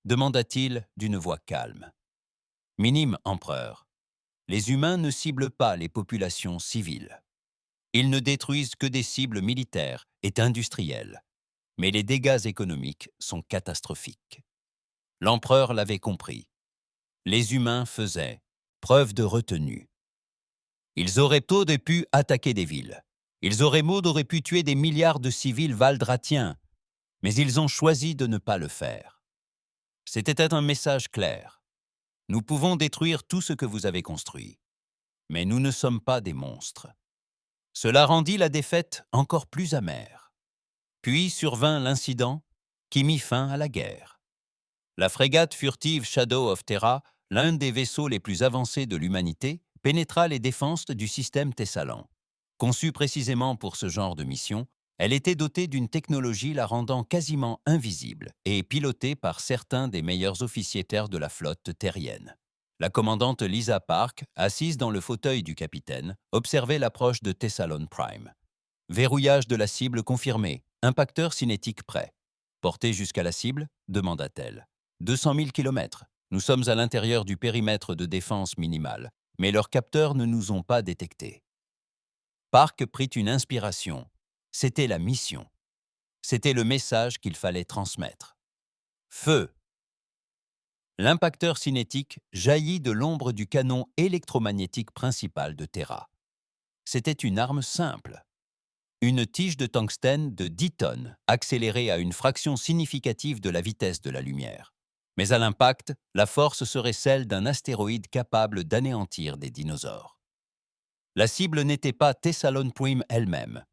demanda-t-il d'une voix calme. « Minime, empereur. Les humains ne ciblent pas les populations civiles. Ils ne détruisent que des cibles militaires et industrielles. Mais les dégâts économiques sont catastrophiques. » L'empereur l'avait compris. Les humains faisaient preuve de retenue. Ils auraient tôt pu attaquer des villes. Ils auraient pu tuer des milliards de civils valdratiens, mais ils ont choisi de ne pas le faire. C'était un message clair. Nous pouvons détruire tout ce que vous avez construit, mais nous ne sommes pas des monstres. Cela rendit la défaite encore plus amère. Puis survint l'incident qui mit fin à la guerre. La frégate furtive Shadow of Terra, l'un des vaisseaux les plus avancés de l'humanité, pénétra les défenses du système Thessalan. Conçue précisément pour ce genre de mission, elle était dotée d'une technologie la rendant quasiment invisible et pilotée par certains des meilleurs officiers terre de la flotte terrienne. La commandante Lisa Park, assise dans le fauteuil du capitaine, observait l'approche de Thessalon Prime. Verrouillage de la cible confirmé, impacteur cinétique prêt. Porté jusqu'à la cible, demanda-t-elle. 200 000 kilomètres. Nous sommes à l'intérieur du périmètre de défense minimal, mais leurs capteurs ne nous ont pas détectés. Park prit une inspiration. C'était la mission. C'était le message qu'il fallait transmettre. Feu! L'impacteur cinétique jaillit de l'ombre du canon électromagnétique principal de Terra. C'était une arme simple. Une tige de tungstène de 10 tonnes, accélérée à une fraction significative de la vitesse de la lumière. Mais à l'impact, la force serait celle d'un astéroïde capable d'anéantir des dinosaures. La cible n'était pas Thessalon Prime elle-même.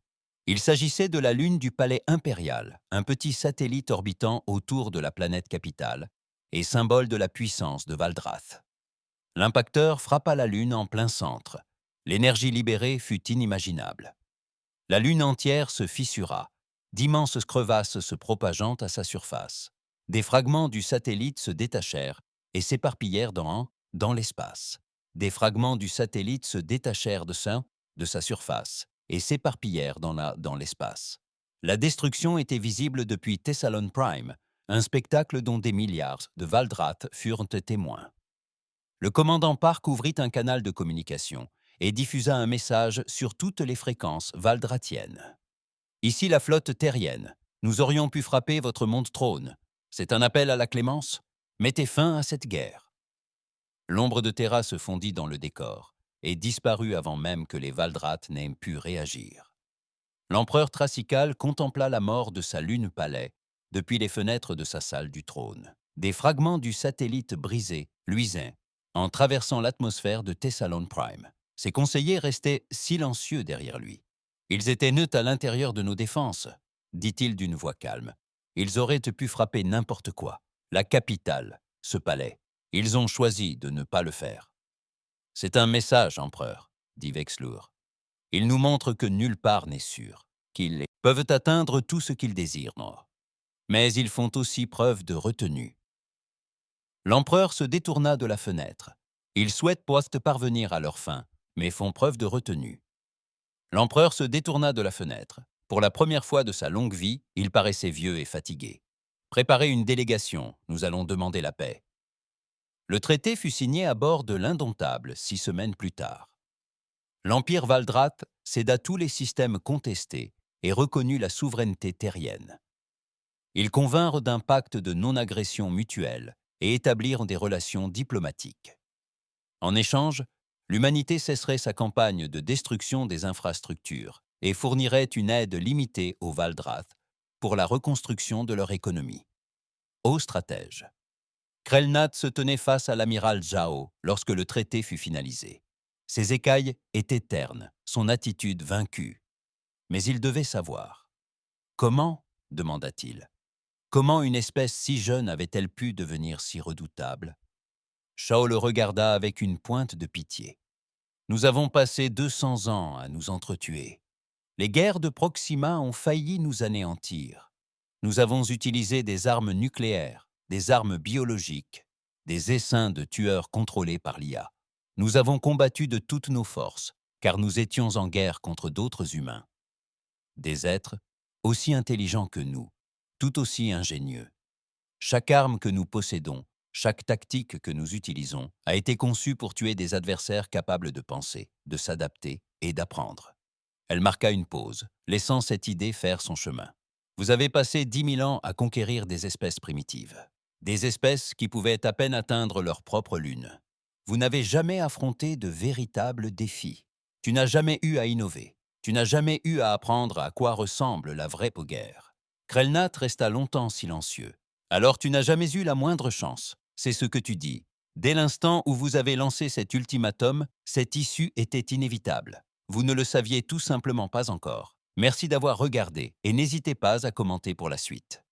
Il s'agissait de la lune du palais impérial, un petit satellite orbitant autour de la planète capitale, et symbole de la puissance de Valdrath. L'impacteur frappa la lune en plein centre. L'énergie libérée fut inimaginable. La lune entière se fissura, d'immenses crevasses se propageant à sa surface. Des fragments du satellite se détachèrent et s'éparpillèrent dans l'espace. Des fragments du satellite se détachèrent de sa surface et s'éparpillèrent dans l'espace. La destruction était visible depuis Thessalon Prime, un spectacle dont des milliards de Valdrath furent témoins. Le commandant Park ouvrit un canal de communication et diffusa un message sur toutes les fréquences valdratiennes. « Ici la flotte terrienne. Nous aurions pu frapper votre monde trône. C'est un appel à la clémence. Mettez fin à cette guerre. » L'ombre de Terra se fondit dans le décor et disparut avant même que les Valdrath n'aient pu réagir. L'empereur Thracical contempla la mort de sa lune-palais depuis les fenêtres de sa salle du trône. Des fragments du satellite brisé luisaient en traversant l'atmosphère de Thessalon Prime. Ses conseillers restaient silencieux derrière lui. « Ils étaient neutres à l'intérieur de nos défenses, » dit-il d'une voix calme. « Ils auraient pu frapper n'importe quoi. La capitale, ce palais. Ils ont choisi de ne pas le faire. »« C'est un message, empereur, » dit Vexlur. « Il nous montre que nulle part n'est sûr, qu'ils peuvent atteindre tout ce qu'ils désirent. Mais ils font aussi preuve de retenue. » L'empereur se détourna de la fenêtre. Ils souhaitent parvenir à leur fin, mais font preuve de retenue. L'empereur se détourna de la fenêtre. Pour la première fois de sa longue vie, il paraissait vieux et fatigué. « Préparez une délégation, nous allons demander la paix. » Le traité fut signé à bord de l'Indomptable 6 semaines plus tard. L'Empire Valdrath céda tous les systèmes contestés et reconnut la souveraineté terrienne. Ils convinrent d'un pacte de non-agression mutuelle et établirent des relations diplomatiques. En échange, l'humanité cesserait sa campagne de destruction des infrastructures et fournirait une aide limitée aux Valdrath pour la reconstruction de leur économie. Ô stratège! Krelnath se tenait face à l'amiral Zhao lorsque le traité fut finalisé. Ses écailles étaient ternes, son attitude vaincue. Mais il devait savoir. Comment, demanda-t-il, comment une espèce si jeune avait-elle pu devenir si redoutable? Shao le regarda avec une pointe de pitié. Nous avons passé 200 ans à nous entretuer. Les guerres de Proxima ont failli nous anéantir. Nous avons utilisé des armes nucléaires, des armes biologiques, des essaims de tueurs contrôlés par l'IA. Nous avons combattu de toutes nos forces, car nous étions en guerre contre d'autres humains. Des êtres aussi intelligents que nous, tout aussi ingénieux. Chaque arme que nous possédons, chaque tactique que nous utilisons, a été conçue pour tuer des adversaires capables de penser, de s'adapter et d'apprendre. Elle marqua une pause, laissant cette idée faire son chemin. Vous avez passé 10 000 ans à conquérir des espèces primitives. Des espèces qui pouvaient à peine atteindre leur propre lune. Vous n'avez jamais affronté de véritables défis. Tu n'as jamais eu à innover. Tu n'as jamais eu à apprendre à quoi ressemble la vraie guerre. Krelnath resta longtemps silencieux. Alors tu n'as jamais eu la moindre chance. C'est ce que tu dis. Dès l'instant où vous avez lancé cet ultimatum, cette issue était inévitable. Vous ne le saviez tout simplement pas encore. Merci d'avoir regardé et n'hésitez pas à commenter pour la suite.